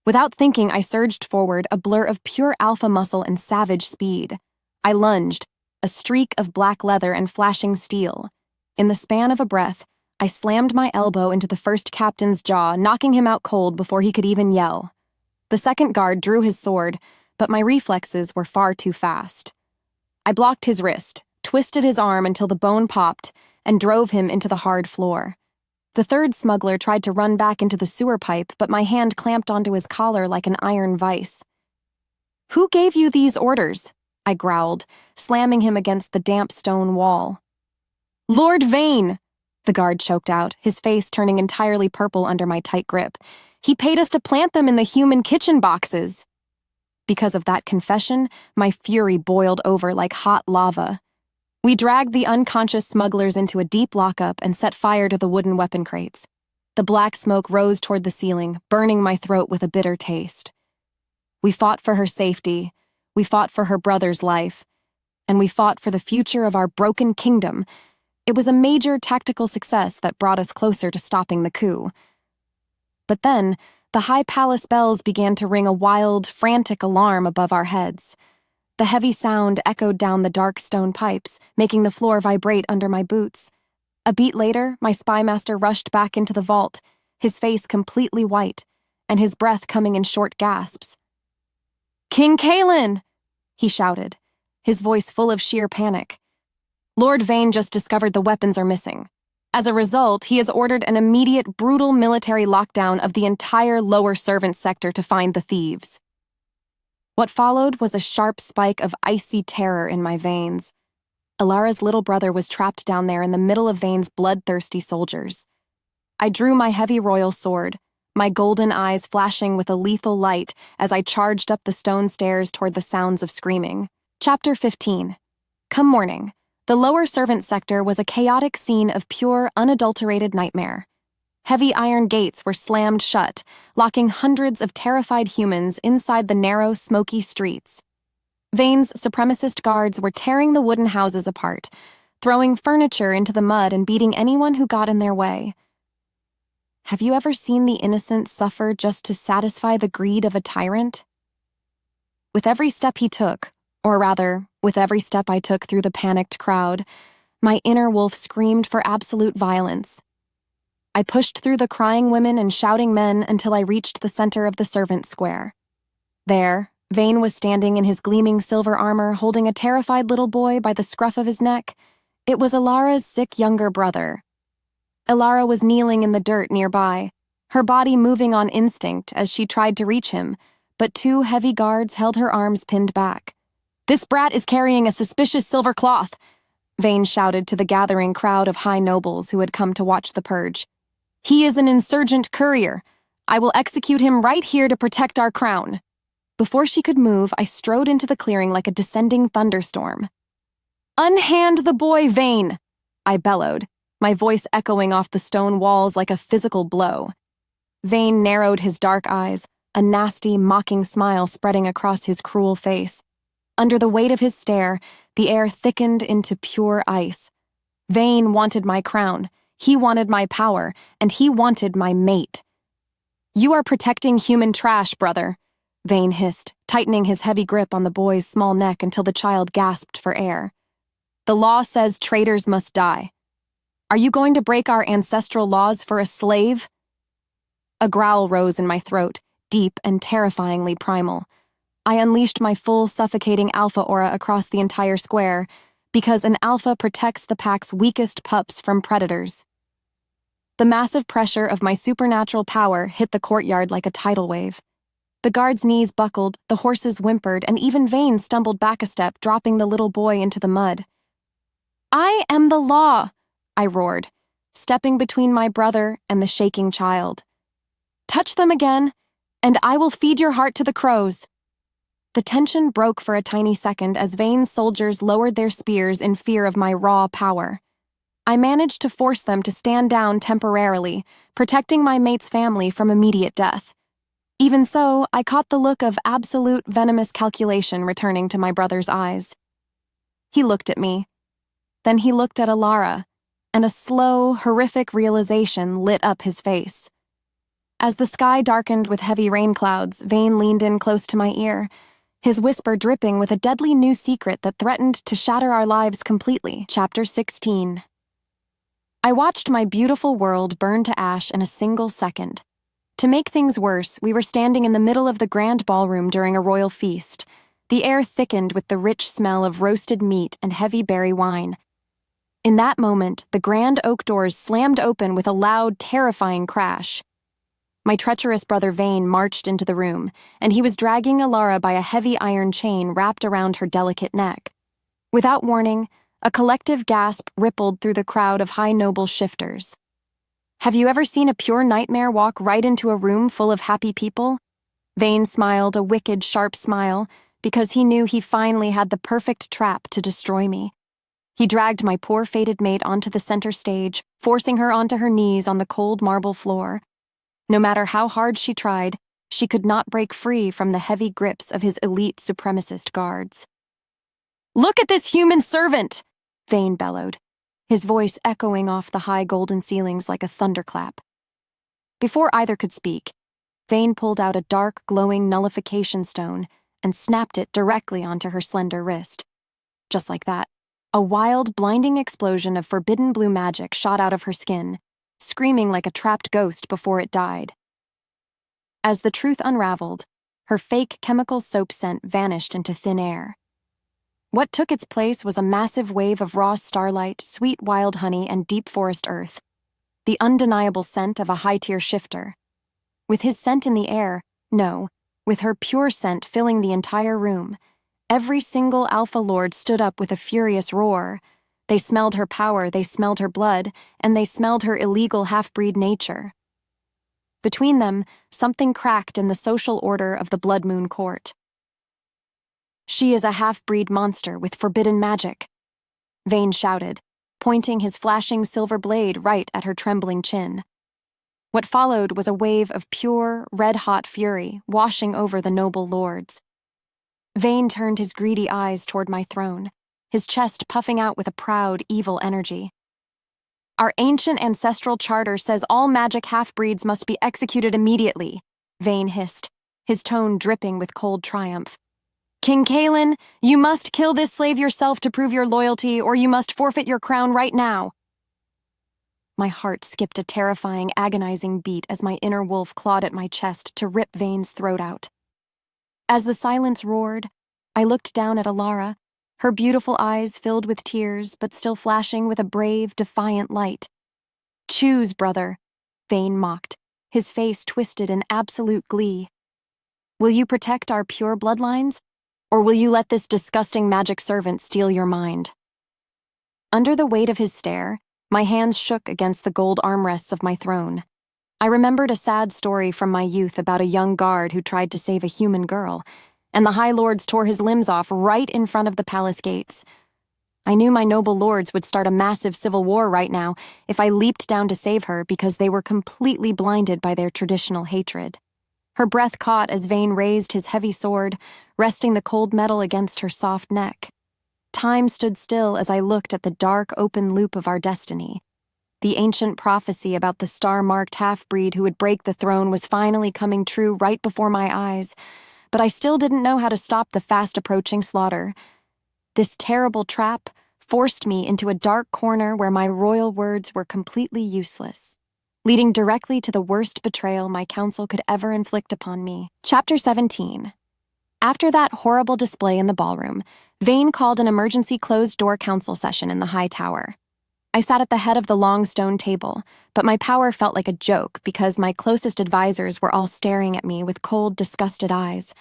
Without thinking, I surged forward, a blur of pure alpha muscle and savage speed. I lunged, a streak of black leather and flashing steel. In the span of a breath, I slammed my elbow into the first captain's jaw, knocking him out cold before he could even yell. The second guard drew his sword, but my reflexes were far too fast. I blocked his wrist, twisted his arm until the bone popped, and drove him into the hard floor. The third smuggler tried to run back into the sewer pipe, but my hand clamped onto his collar like an iron vice. "Who gave you these orders?" I growled, slamming him against the damp stone wall. "Lord Vane!" the guard choked out, his face turning entirely purple under my tight grip. "He paid us to plant them in the human kitchen boxes." Because of that confession, my fury boiled over like hot lava. We dragged the unconscious smugglers into a deep lockup and set fire to the wooden weapon crates. The black smoke rose toward the ceiling, burning my throat with a bitter taste. We fought for her safety, we fought for her brother's life, and we fought for the future of our broken kingdom. It was a major tactical success that brought us closer to stopping the coup. But then, the high palace bells began to ring a wild, frantic alarm above our heads. The heavy sound echoed down the dark stone pipes, making the floor vibrate under my boots. A beat later, my spy master rushed back into the vault, his face completely white, and his breath coming in short gasps. "King Kaelen!" he shouted, his voice full of sheer panic. "Lord Vane just discovered the weapons are missing. As a result, he has ordered an immediate, brutal military lockdown of the entire lower servant sector to find the thieves." What followed was a sharp spike of icy terror in my veins. Elara's little brother was trapped down there in the middle of Vane's bloodthirsty soldiers. I drew my heavy royal sword, my golden eyes flashing with a lethal light as I charged up the stone stairs toward the sounds of screaming. Chapter 15. Come morning, the lower servant sector was a chaotic scene of pure, unadulterated nightmare. Heavy iron gates were slammed shut, locking hundreds of terrified humans inside the narrow, smoky streets. Vane's supremacist guards were tearing the wooden houses apart, throwing furniture into the mud and beating anyone who got in their way. Have you ever seen the innocent suffer just to satisfy the greed of a tyrant? With every step he took, or rather, with every step I took through the panicked crowd, my inner wolf screamed for absolute violence. I pushed through the crying women and shouting men until I reached the center of the servant square. There, Vane was standing in his gleaming silver armor, holding a terrified little boy by the scruff of his neck. It was Elara's sick younger brother. Elara was kneeling in the dirt nearby, her body moving on instinct as she tried to reach him, but two heavy guards held her arms pinned back. "This brat is carrying a suspicious silver cloth," Vane shouted to the gathering crowd of high nobles who had come to watch the purge. "He is an insurgent courier. I will execute him right here to protect our crown." Before she could move, I strode into the clearing like a descending thunderstorm. "Unhand the boy, Vane!" I bellowed, my voice echoing off the stone walls like a physical blow. Vane narrowed his dark eyes, a nasty, mocking smile spreading across his cruel face. Under the weight of his stare, the air thickened into pure ice. Vane wanted my crown, he wanted my power, and he wanted my mate. "You are protecting human trash, brother," Vane hissed, tightening his heavy grip on the boy's small neck until the child gasped for air. "The law says traitors must die. Are you going to break our ancestral laws for a slave?" A growl rose in my throat, deep and terrifyingly primal. I unleashed my full, suffocating alpha aura across the entire square, because an alpha protects the pack's weakest pups from predators. The massive pressure of my supernatural power hit the courtyard like a tidal wave. The guards' knees buckled, the horses whimpered, and even Vane stumbled back a step, dropping the little boy into the mud. "I am the law," I roared, stepping between my brother and the shaking child. "Touch them again, and I will feed your heart to the crows." The tension broke for a tiny second as Vane's soldiers lowered their spears in fear of my raw power. I managed to force them to stand down temporarily, protecting my mate's family from immediate death. Even so, I caught the look of absolute venomous calculation returning to my brother's eyes. He looked at me. Then he looked at Elara, and a slow, horrific realization lit up his face. As the sky darkened with heavy rain clouds, Vane leaned in close to my ear, his whisper dripping with a deadly new secret that threatened to shatter our lives completely. Chapter 16. I watched my beautiful world burn to ash in a single second. To make things worse, we were standing in the middle of the grand ballroom during a royal feast. The air thickened with the rich smell of roasted meat and heavy berry wine. In that moment, the grand oak doors slammed open with a loud, terrifying crash. My treacherous brother Vane marched into the room, and he was dragging Elara by a heavy iron chain wrapped around her delicate neck. Without warning, a collective gasp rippled through the crowd of high noble shifters. Have you ever seen a pure nightmare walk right into a room full of happy people? Vane smiled a wicked, sharp smile, because he knew he finally had the perfect trap to destroy me. He dragged my poor fated mate onto the center stage, forcing her onto her knees on the cold marble floor. No matter how hard she tried, she could not break free from the heavy grips of his elite supremacist guards. "Look at this human servant!" Vane bellowed, his voice echoing off the high golden ceilings like a thunderclap. Before either could speak, Vane pulled out a dark, glowing nullification stone and snapped it directly onto her slender wrist. Just like that, A wild, blinding explosion of forbidden blue magic shot out of her skin, screaming like a trapped ghost before it died. As the truth unraveled, her fake chemical soap scent vanished into thin air. What took its place was a massive wave of raw starlight, sweet wild honey, and deep forest earth, the undeniable scent of a high-tier shifter. With his scent in the air, no, with her pure scent filling the entire room, every single Alpha Lord stood up with a furious roar. They smelled her power, they smelled her blood, and they smelled her illegal half-breed nature. Between them, something cracked in the social order of the Blood Moon Court. "She is a half-breed monster with forbidden magic," Vane shouted, pointing his flashing silver blade right at her trembling chin. What followed was a wave of pure, red-hot fury washing over the noble lords. Vane turned his greedy eyes toward my throne, his chest puffing out with a proud, evil energy. "Our ancient ancestral charter says all magic half-breeds must be executed immediately," Vane hissed, his tone dripping with cold triumph. "King Kaelen, you must kill this slave yourself to prove your loyalty, or you must forfeit your crown right now." My heart skipped a terrifying, agonizing beat as my inner wolf clawed at my chest to rip Vane's throat out. As the silence roared, I looked down at Elara, her beautiful eyes filled with tears but still flashing with a brave, defiant light. "Choose, brother," Vane mocked, his face twisted in absolute glee. "Will you protect our pure bloodlines? Or will you let this disgusting magic servant steal your mind?" Under the weight of his stare, my hands shook against the gold armrests of my throne. I remembered a sad story from my youth about a young guard who tried to save a human girl, and the High Lords tore his limbs off right in front of the palace gates. I knew my noble lords would start a massive civil war right now if I leaped down to save her because they were completely blinded by their traditional hatred. Her breath caught as Vane raised his heavy sword, resting the cold metal against her soft neck. Time stood still as I looked at the dark, open loop of our destiny. The ancient prophecy about the star-marked half-breed who would break the throne was finally coming true right before my eyes, but I still didn't know how to stop the fast-approaching slaughter. This terrible trap forced me into a dark corner where my royal words were completely useless, leading directly to the worst betrayal my council could ever inflict upon me. Chapter 17. After that horrible display in the ballroom, Vane called an emergency closed-door council session in the high tower. I sat at the head of the long stone table, but my power felt like a joke because my closest advisors were all staring at me with cold, disgusted eyes.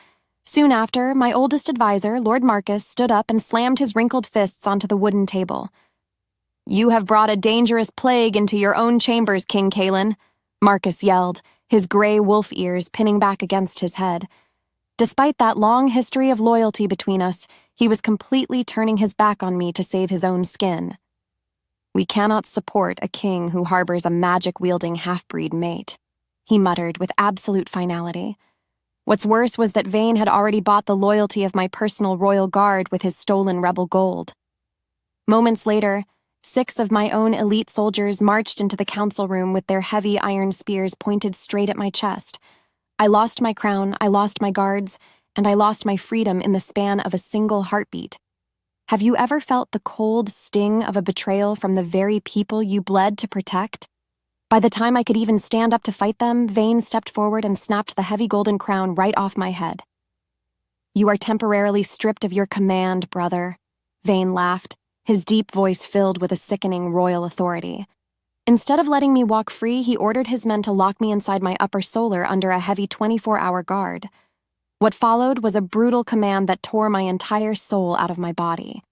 Soon after, my oldest advisor, Lord Marcus, stood up and slammed his wrinkled fists onto the wooden table. "You have brought a dangerous plague into your own chambers, King Kaelen," Marcus yelled, his gray wolf ears pinning back against his head. Despite that long history of loyalty between us, he was completely turning his back on me to save his own skin. "We cannot support a king who harbors a magic-wielding half-breed mate," he muttered with absolute finality. What's worse was that Vane had already bought the loyalty of my personal royal guard with his stolen rebel gold. Moments later, 6 of my own elite soldiers marched into the council room with their heavy iron spears pointed straight at my chest. I lost my crown, I lost my guards, and I lost my freedom in the span of a single heartbeat. Have you ever felt the cold sting of a betrayal from the very people you bled to protect? By the time I could even stand up to fight them, Vane stepped forward and snapped the heavy golden crown right off my head. "You are temporarily stripped of your command, brother," Vane laughed, his deep voice filled with a sickening royal authority. Instead of letting me walk free, he ordered his men to lock me inside my upper solar under a heavy 24-hour guard. What followed was a brutal command that tore my entire soul out of my body.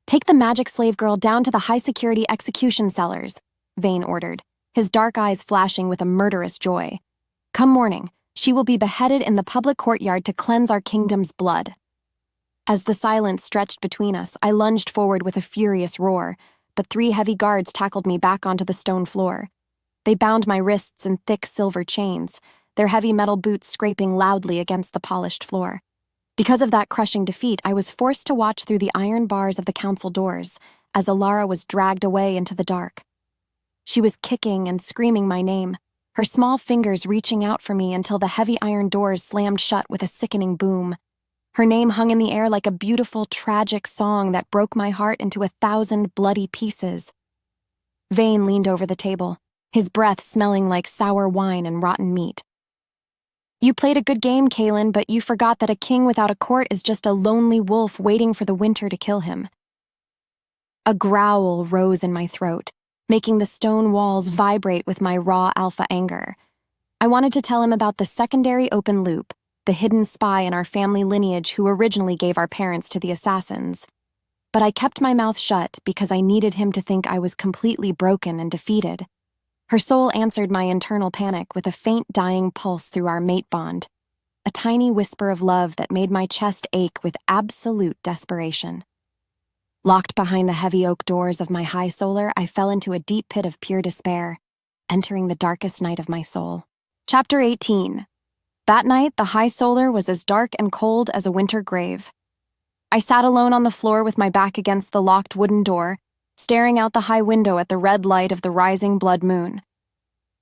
"Take the magic slave girl down to the high-security execution cellars," Vane ordered, his dark eyes flashing with a murderous joy. "Come morning, she will be beheaded in the public courtyard to cleanse our kingdom's blood." As the silence stretched between us, I lunged forward with a furious roar, but 3 heavy guards tackled me back onto the stone floor. They bound my wrists in thick silver chains, their heavy metal boots scraping loudly against the polished floor. Because of that crushing defeat, I was forced to watch through the iron bars of the council doors as Elara was dragged away into the dark. She was kicking and screaming my name, her small fingers reaching out for me until the heavy iron doors slammed shut with a sickening boom. Her name hung in the air like a beautiful, tragic song that broke my heart into 1,000 bloody pieces. Vane leaned over the table, his breath smelling like sour wine and rotten meat. "You played a good game, Kaelen, but you forgot that a king without a court is just a lonely wolf waiting for the winter to kill him." A growl rose in my throat, making the stone walls vibrate with my raw alpha anger. I wanted to tell him about the secondary open loop, the hidden spy in our family lineage who originally gave our parents to the assassins. But I kept my mouth shut because I needed him to think I was completely broken and defeated. Her soul answered my internal panic with a faint dying pulse through our mate bond, a tiny whisper of love that made my chest ache with absolute desperation. Locked behind the heavy oak doors of my high solar, I fell into a deep pit of pure despair, entering the darkest night of my soul. Chapter 18. That night, the high solar was as dark and cold as a winter grave. I sat alone on the floor with my back against the locked wooden door, staring out the high window at the red light of the rising blood moon.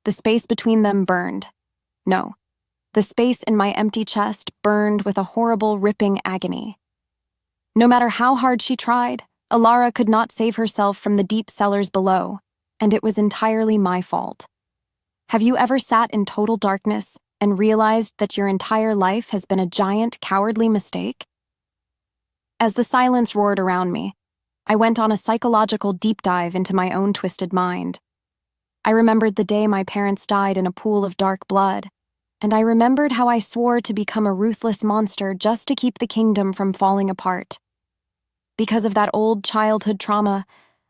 The space between them burned. No, the space in my empty chest burned with a horrible, ripping agony. No matter how hard she tried, Elara could not save herself from the deep cellars below, and it was entirely my fault. Have you ever sat in total darkness and realized that your entire life has been a giant, cowardly mistake? As the silence roared around me, I went on a psychological deep dive into my own twisted mind. I remembered the day my parents died in a pool of dark blood, and I remembered how I swore to become a ruthless monster just to keep the kingdom from falling apart. Because of that old childhood trauma,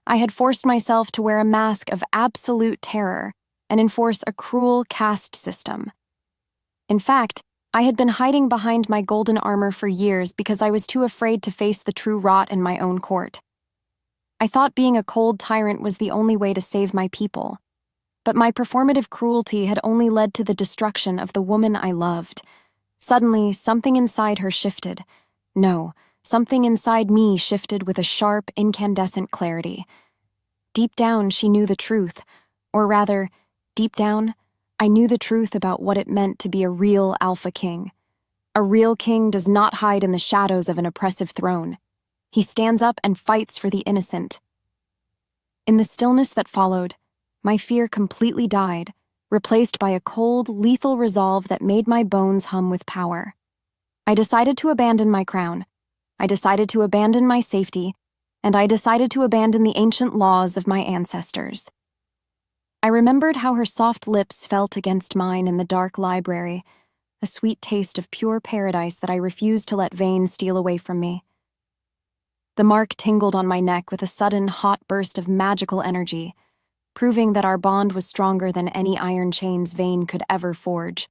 I had forced myself to wear a mask of absolute terror and enforce a cruel caste system. In fact, I had been hiding behind my golden armor for years because I was too afraid to face the true rot in my own court. I thought being a cold tyrant was the only way to save my people, but my performative cruelty had only led to the destruction of the woman I loved. Suddenly, something inside her shifted. No, something inside me shifted with a sharp, incandescent clarity. Deep down, she knew the truth, or rather, deep down, I knew the truth about what it meant to be a real alpha king. A real king does not hide in the shadows of an oppressive throne. He stands up and fights for the innocent. In the stillness that followed, my fear completely died, replaced by a cold, lethal resolve that made my bones hum with power. I decided to abandon my crown. I decided to abandon my safety, and I decided to abandon the ancient laws of my ancestors. I remembered how her soft lips felt against mine in the dark library, a sweet taste of pure paradise that I refused to let Vane steal away from me. The mark tingled on my neck with a sudden, hot burst of magical energy, proving that our bond was stronger than any iron chains Vane could ever forge.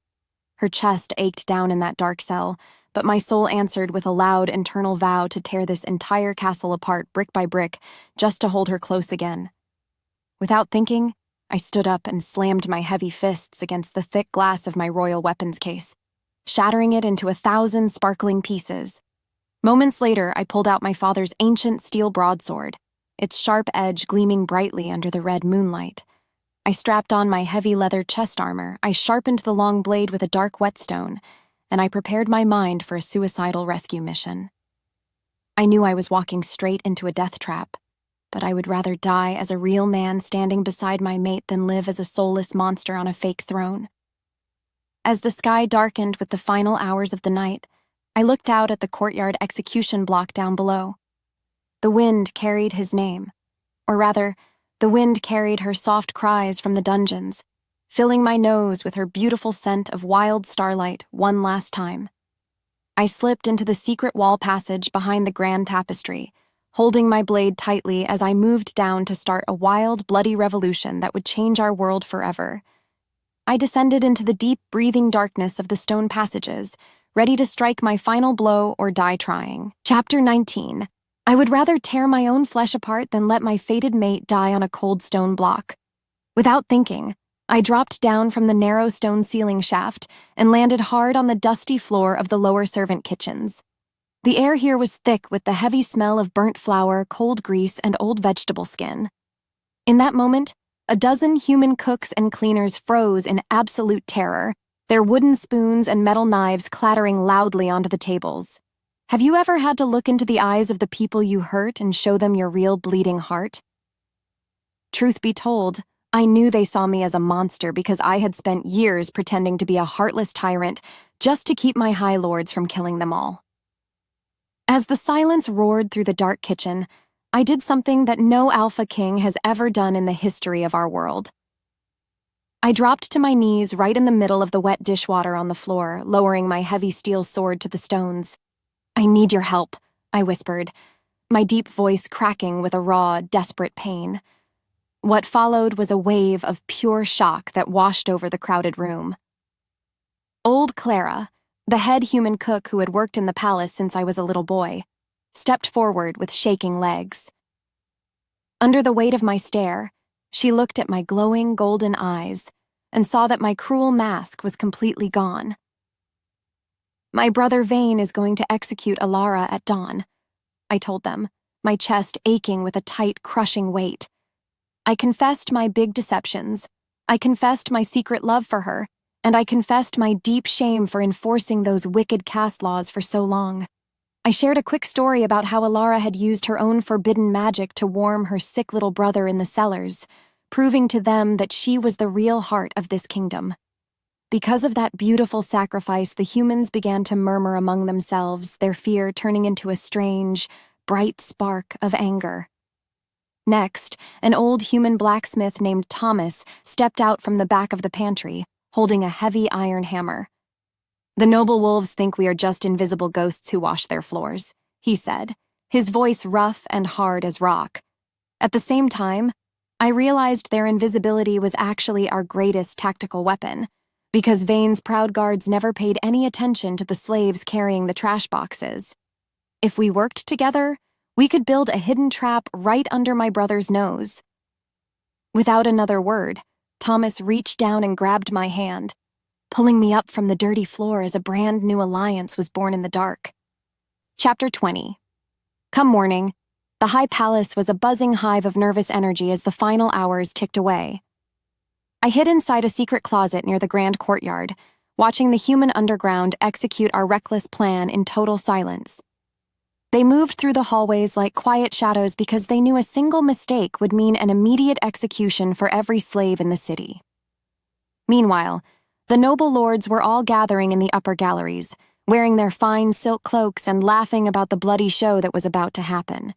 Her chest ached down in that dark cell, but my soul answered with a loud internal vow to tear this entire castle apart brick by brick, just to hold her close again. Without thinking, I stood up and slammed my heavy fists against the thick glass of my royal weapons case, shattering it into 1,000 sparkling pieces. Moments later, I pulled out my father's ancient steel broadsword, its sharp edge gleaming brightly under the red moonlight. I strapped on my heavy leather chest armor, I sharpened the long blade with a dark whetstone, and I prepared my mind for a suicidal rescue mission. I knew I was walking straight into a death trap, but I would rather die as a real man standing beside my mate than live as a soulless monster on a fake throne. As the sky darkened with the final hours of the night, I looked out at the courtyard execution block down below. The wind carried his name, or rather, the wind carried her soft cries from the dungeons, filling my nose with her beautiful scent of wild starlight one last time. I slipped into the secret wall passage behind the grand tapestry, holding my blade tightly as I moved down to start a wild, bloody revolution that would change our world forever. I descended into the deep, breathing darkness of the stone passages, ready to strike my final blow or die trying. Chapter 19. I would rather tear my own flesh apart than let my fated mate die on a cold stone block. Without thinking, I dropped down from the narrow stone ceiling shaft and landed hard on the dusty floor of the lower servant kitchens. The air here was thick with the heavy smell of burnt flour, cold grease, and old vegetable skin. In that moment, a dozen human cooks and cleaners froze in absolute terror, their wooden spoons and metal knives clattering loudly onto the tables. Have you ever had to look into the eyes of the people you hurt and show them your real bleeding heart? Truth be told, I knew they saw me as a monster because I had spent years pretending to be a heartless tyrant just to keep my high lords from killing them all. As the silence roared through the dark kitchen, I did something that no alpha king has ever done in the history of our world. I dropped to my knees right in the middle of the wet dishwater on the floor, lowering my heavy steel sword to the stones. "I need your help," I whispered, my deep voice cracking with a raw, desperate pain. What followed was a wave of pure shock that washed over the crowded room. Old Clara, the head human cook who had worked in the palace since I was a little boy, stepped forward with shaking legs. Under the weight of my stare, she looked at my glowing golden eyes and saw that my cruel mask was completely gone. "My brother Vane is going to execute Elara at dawn," I told them, my chest aching with a tight, crushing weight. I confessed my big deceptions. I confessed my secret love for her, and I confessed my deep shame for enforcing those wicked caste laws for so long. I shared a quick story about how Elara had used her own forbidden magic to warm her sick little brother in the cellars, proving to them that she was the real heart of this kingdom. Because of that beautiful sacrifice, the humans began to murmur among themselves, their fear turning into a strange, bright spark of anger. Next, an old human blacksmith named Thomas stepped out from the back of the pantry, holding a heavy iron hammer. "The noble wolves think we are just invisible ghosts who wash their floors," he said, his voice rough and hard as rock. At the same time, I realized their invisibility was actually our greatest tactical weapon, because Vane's proud guards never paid any attention to the slaves carrying the trash boxes. If we worked together, we could build a hidden trap right under my brother's nose. Without another word, Thomas reached down and grabbed my hand, pulling me up from the dirty floor as a brand new alliance was born in the dark. Chapter 20. Come morning, the High Palace was a buzzing hive of nervous energy as the final hours ticked away. I hid inside a secret closet near the grand courtyard, watching the human underground execute our reckless plan in total silence. They moved through the hallways like quiet shadows because they knew a single mistake would mean an immediate execution for every slave in the city. Meanwhile, the noble lords were all gathering in the upper galleries, wearing their fine silk cloaks and laughing about the bloody show that was about to happen.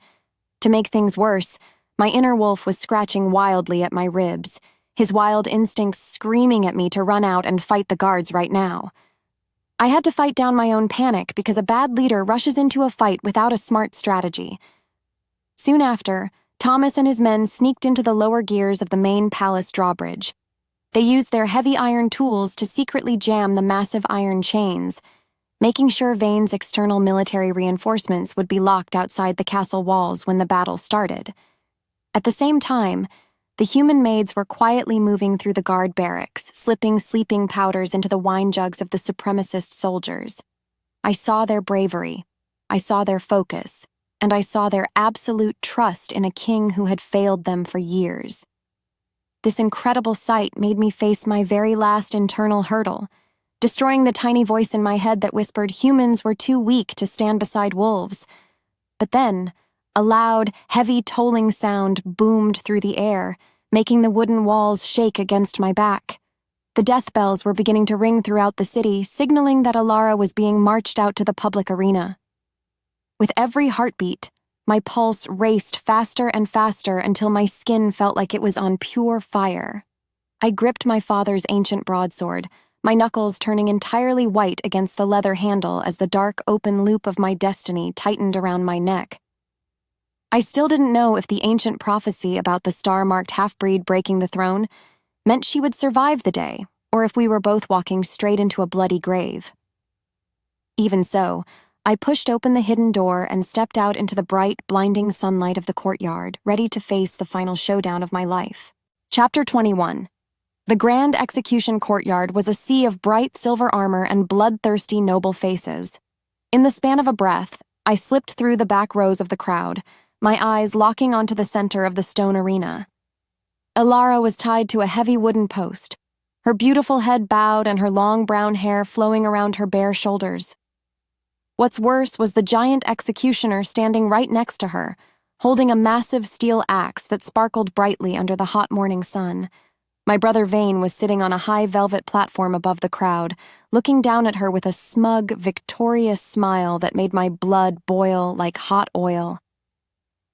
To make things worse, my inner wolf was scratching wildly at my ribs, his wild instincts screaming at me to run out and fight the guards right now. I had to fight down my own panic because a bad leader rushes into a fight without a smart strategy. Soon after, Thomas and his men sneaked into the lower gears of the main palace drawbridge. They used their heavy iron tools to secretly jam the massive iron chains, making sure Vane's external military reinforcements would be locked outside the castle walls when the battle started. At the same time, the human maids were quietly moving through the guard barracks, slipping sleeping powders into the wine jugs of the supremacist soldiers. I saw their bravery, I saw their focus, and I saw their absolute trust in a king who had failed them for years. This incredible sight made me face my very last internal hurdle, destroying the tiny voice in my head that whispered humans were too weak to stand beside wolves. But then, a loud, heavy tolling sound boomed through the air, making the wooden walls shake against my back. The death bells were beginning to ring throughout the city, signaling that Elara was being marched out to the public arena. With every heartbeat, my pulse raced faster and faster until my skin felt like it was on pure fire. I gripped my father's ancient broadsword, my knuckles turning entirely white against the leather handle as the dark open loop of my destiny tightened around my neck. I still didn't know if the ancient prophecy about the star-marked half-breed breaking the throne meant she would survive the day, or if we were both walking straight into a bloody grave. Even so, I pushed open the hidden door and stepped out into the bright, blinding sunlight of the courtyard, ready to face the final showdown of my life. Chapter 21. The grand execution courtyard was a sea of bright silver armor and bloodthirsty noble faces. In the span of a breath, I slipped through the back rows of the crowd, my eyes locking onto the center of the stone arena. Elara was tied to a heavy wooden post, her beautiful head bowed and her long brown hair flowing around her bare shoulders. What's worse was the giant executioner standing right next to her, holding a massive steel axe that sparkled brightly under the hot morning sun. My brother Vane was sitting on a high velvet platform above the crowd, looking down at her with a smug, victorious smile that made my blood boil like hot oil.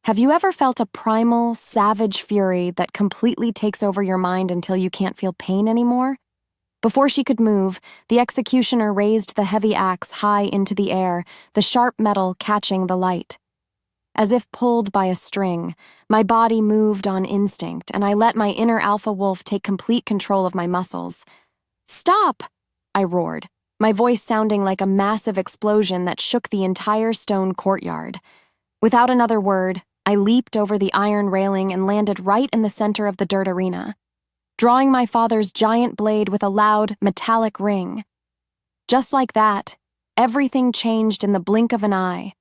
Have you ever felt a primal, savage fury that completely takes over your mind until you can't feel pain anymore? Before she could move, the executioner raised the heavy axe high into the air, the sharp metal catching the light. As if pulled by a string, my body moved on instinct, and I let my inner alpha wolf take complete control of my muscles. "Stop!" I roared, my voice sounding like a massive explosion that shook the entire stone courtyard. Without another word, I leaped over the iron railing and landed right in the center of the dirt arena, drawing my father's giant blade with a loud, metallic ring. Just like that, everything changed in the blink of an eye.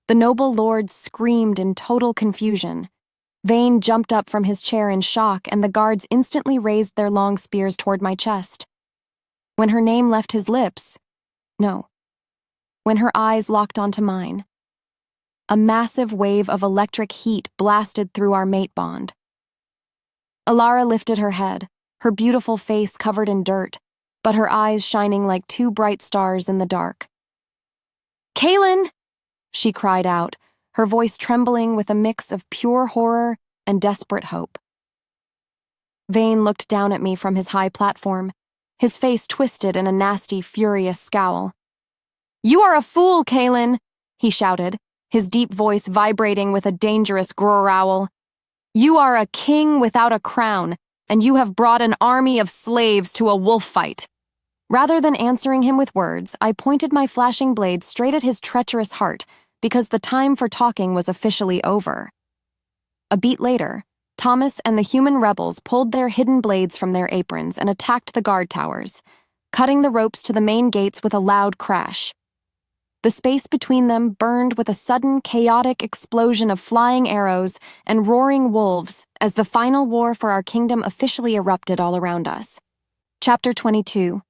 The noble lord screamed in total confusion. Vane jumped up from his chair in shock, and the guards instantly raised their long spears toward my chest. When her name left his lips, no, when her eyes locked onto mine, a massive wave of electric heat blasted through our mate bond. Elara lifted her head, her beautiful face covered in dirt, but her eyes shining like two bright stars in the dark. "Kaelen!" she cried out, her voice trembling with a mix of pure horror and desperate hope. Vane looked down at me from his high platform, his face twisted in a nasty, furious scowl. "You are a fool, Kaelen!" he shouted, his deep voice vibrating with a dangerous growl. "You are a king without a crown, and you have brought an army of slaves to a wolf fight." Rather than answering him with words, I pointed my flashing blade straight at his treacherous heart, because the time for talking was officially over. A beat later, Thomas and the human rebels pulled their hidden blades from their aprons and attacked the guard towers, cutting the ropes to the main gates with a loud crash. The space between them burned with a sudden, chaotic explosion of flying arrows and roaring wolves as the final war for our kingdom officially erupted all around us. Chapter 22.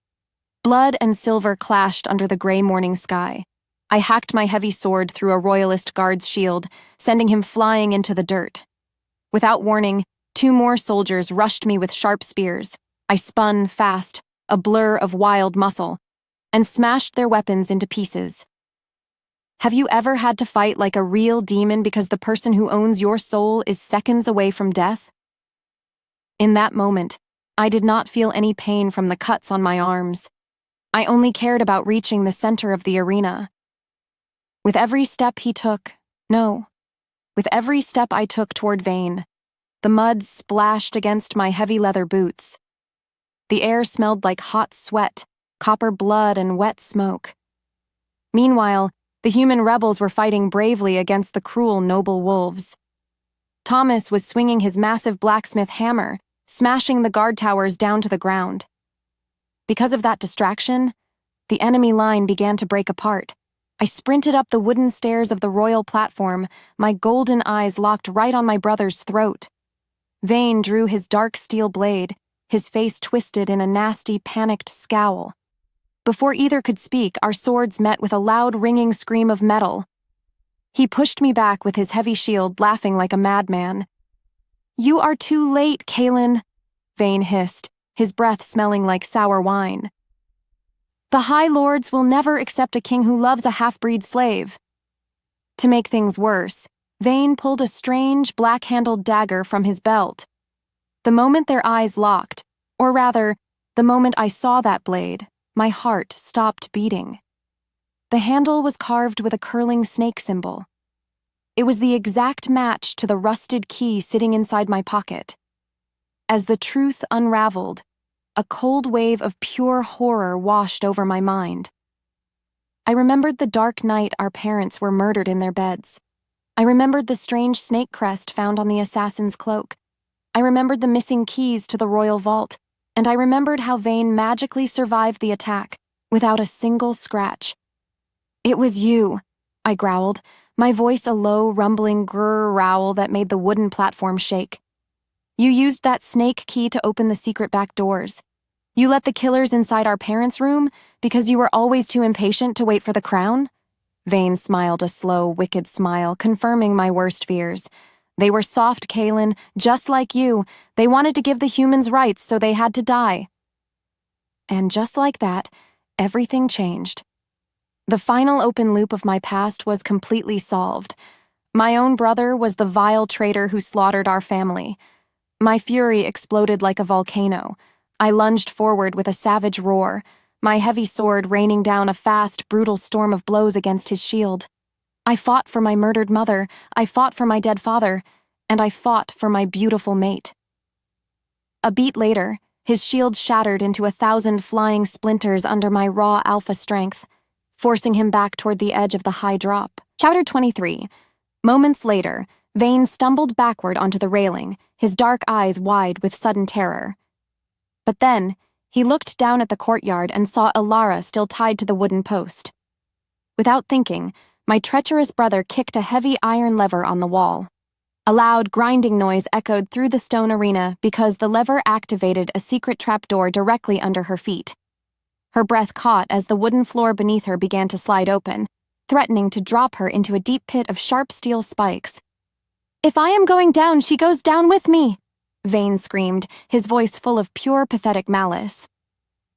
Blood and silver clashed under the gray morning sky. I hacked my heavy sword through a royalist guard's shield, sending him flying into the dirt. Without warning, 2 more soldiers rushed me with sharp spears. I spun fast, a blur of wild muscle, and smashed their weapons into pieces. Have you ever had to fight like a real demon because the person who owns your soul is seconds away from death? In that moment, I did not feel any pain from the cuts on my arms. I only cared about reaching the center of the arena. With every step I took toward Vane, the mud splashed against my heavy leather boots. The air smelled like hot sweat, copper blood, and wet smoke. Meanwhile, the human rebels were fighting bravely against the cruel noble wolves. Thomas was swinging his massive blacksmith hammer, smashing the guard towers down to the ground. Because of that distraction, the enemy line began to break apart. I sprinted up the wooden stairs of the royal platform, my golden eyes locked right on my brother's throat. Vane drew his dark steel blade, his face twisted in a nasty, panicked scowl. Before either could speak, our swords met with a loud, ringing scream of metal. He pushed me back with his heavy shield, laughing like a madman. "You are too late, Kaelen," Vane hissed, his breath smelling like sour wine. "The High Lords will never accept a king who loves a half-breed slave." To make things worse, Vane pulled a strange, black-handled dagger from his belt. The moment their eyes locked, or rather, the moment I saw that blade, my heart stopped beating. The handle was carved with a curling snake symbol. It was the exact match to the rusted key sitting inside my pocket. As the truth unraveled, a cold wave of pure horror washed over my mind. I remembered the dark night our parents were murdered in their beds. I remembered the strange snake crest found on the assassin's cloak. I remembered the missing keys to the royal vault, and I remembered how Vane magically survived the attack, without a single scratch. "It was you," I growled, my voice a low, rumbling growl that made the wooden platform shake. "You used that snake key to open the secret back doors. You let the killers inside our parents' room because you were always too impatient to wait for the crown?" Vane smiled a slow, wicked smile, confirming my worst fears. They were soft, Kaelen, just like you. They wanted to give the humans rights, so they had to die. And just like that, everything changed. The final open loop of my past was completely solved. My own brother was the vile traitor who slaughtered our family. My fury exploded like a volcano. I lunged forward with a savage roar, my heavy sword raining down a fast, brutal storm of blows against his shield. I fought for my murdered mother, I fought for my dead father, and I fought for my beautiful mate. A beat later, his shield shattered into 1,000 flying splinters under my raw alpha strength, forcing him back toward the edge of the high drop. Chapter 23. Moments later, Vane stumbled backward onto the railing, his dark eyes wide with sudden terror. But then, he looked down at the courtyard and saw Elara still tied to the wooden post. Without thinking, my treacherous brother kicked a heavy iron lever on the wall. A loud, grinding noise echoed through the stone arena because the lever activated a secret trapdoor directly under her feet. Her breath caught as the wooden floor beneath her began to slide open, threatening to drop her into a deep pit of sharp steel spikes. "If I am going down, she goes down with me!" Vane screamed, his voice full of pure, pathetic malice.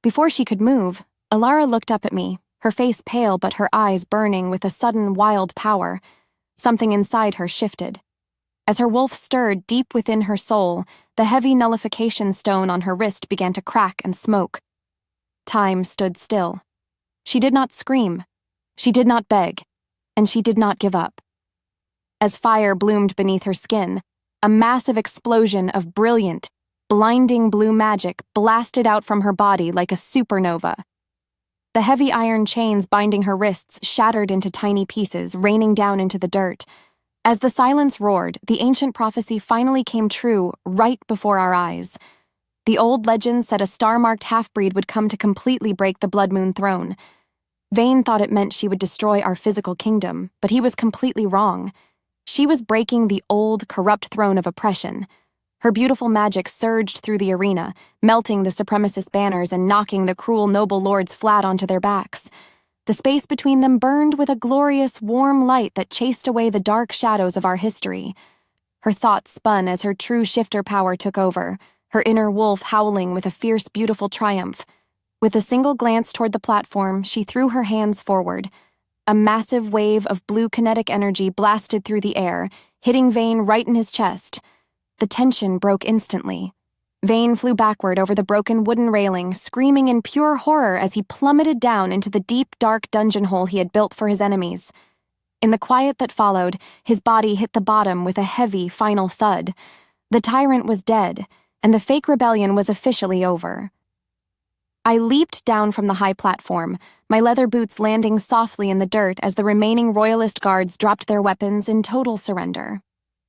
Before she could move, Elara looked up at me, her face pale but her eyes burning with a sudden, wild power. Something inside her shifted. As her wolf stirred deep within her soul, the heavy nullification stone on her wrist began to crack and smoke. Time stood still. She did not scream. She did not beg. And she did not give up. As fire bloomed beneath her skin, a massive explosion of brilliant, blinding blue magic blasted out from her body like a supernova. The heavy iron chains binding her wrists shattered into tiny pieces, raining down into the dirt. As the silence roared, the ancient prophecy finally came true right before our eyes. The old legend said a star-marked half-breed would come to completely break the Blood Moon throne. Vane thought it meant she would destroy our physical kingdom, but he was completely wrong. She was breaking the old, corrupt throne of oppression. Her beautiful magic surged through the arena, melting the supremacist banners and knocking the cruel noble lords flat onto their backs. The space between them burned with a glorious, warm light that chased away the dark shadows of our history. Her thoughts spun as her true shifter power took over, her inner wolf howling with a fierce, beautiful triumph. With a single glance toward the platform, she threw her hands forward. A massive wave of blue kinetic energy blasted through the air, hitting Vane right in his chest. The tension broke instantly. Vane flew backward over the broken wooden railing, screaming in pure horror as he plummeted down into the deep, dark dungeon hole he had built for his enemies. In the quiet that followed, his body hit the bottom with a heavy, final thud. The tyrant was dead, and the fake rebellion was officially over. I leaped down from the high platform, my leather boots landing softly in the dirt as the remaining royalist guards dropped their weapons in total surrender.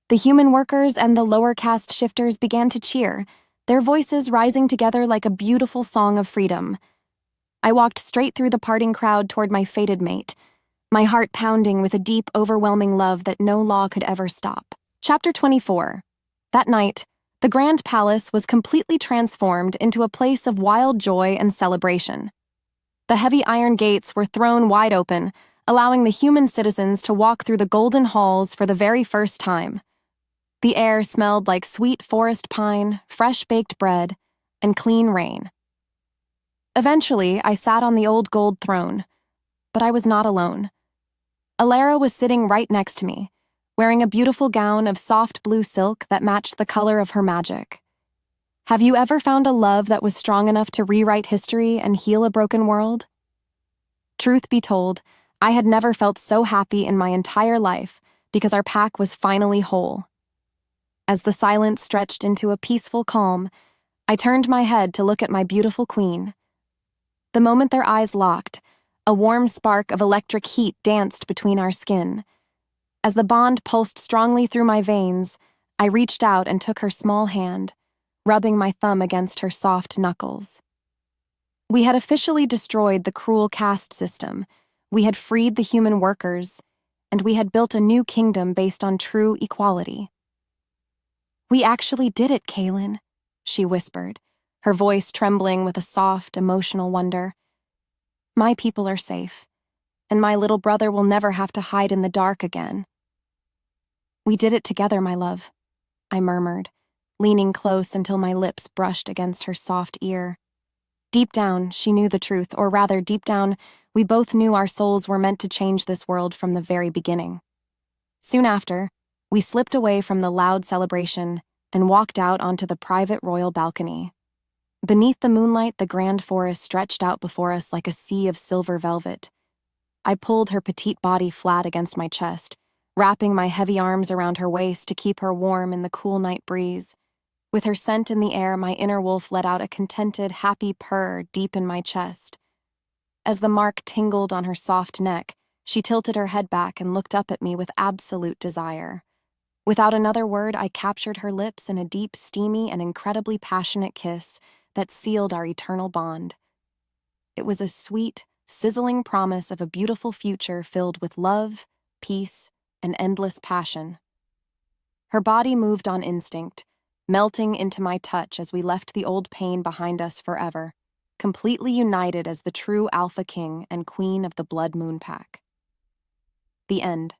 The human workers and the lower caste shifters began to cheer, their voices rising together like a beautiful song of freedom. I walked straight through the parting crowd toward my fated mate, my heart pounding with a deep, overwhelming love that no law could ever stop. Chapter 24. That night, the Grand Palace was completely transformed into a place of wild joy and celebration. The heavy iron gates were thrown wide open, allowing the human citizens to walk through the golden halls for the very first time. The air smelled like sweet forest pine, fresh-baked bread, and clean rain. Eventually, I sat on the old gold throne, but I was not alone. Elara was sitting right next to me, wearing a beautiful gown of soft blue silk that matched the color of her magic. Have you ever found a love that was strong enough to rewrite history and heal a broken world? Truth be told, I had never felt so happy in my entire life because our pack was finally whole. As the silence stretched into a peaceful calm, I turned my head to look at my beautiful queen. The moment their eyes locked, a warm spark of electric heat danced between our skin. As the bond pulsed strongly through my veins, I reached out and took her small hand, rubbing my thumb against her soft knuckles. We had officially destroyed the cruel caste system, we had freed the human workers, and we had built a new kingdom based on true equality. "We actually did it, Kaelen," she whispered, her voice trembling with a soft, emotional wonder. "My people are safe, and my little brother will never have to hide in the dark again." "We did it together, my love," I murmured, leaning close until my lips brushed against her soft ear. Deep down, she knew the truth, or rather, deep down, we both knew our souls were meant to change this world from the very beginning. Soon after, we slipped away from the loud celebration and walked out onto the private royal balcony. Beneath the moonlight, the grand forest stretched out before us like a sea of silver velvet. I pulled her petite body flat against my chest, wrapping my heavy arms around her waist to keep her warm in the cool night breeze. With her scent in the air, my inner wolf let out a contented, happy purr deep in my chest. As the mark tingled on her soft neck, she tilted her head back and looked up at me with absolute desire. Without another word, I captured her lips in a deep, steamy, and incredibly passionate kiss that sealed our eternal bond. It was a sweet, sizzling promise of a beautiful future filled with love, peace, and endless passion. Her body moved on instinct, melting into my touch as we left the old pain behind us forever, completely united as the true Alpha King and Queen of the Blood Moon Pack. The end.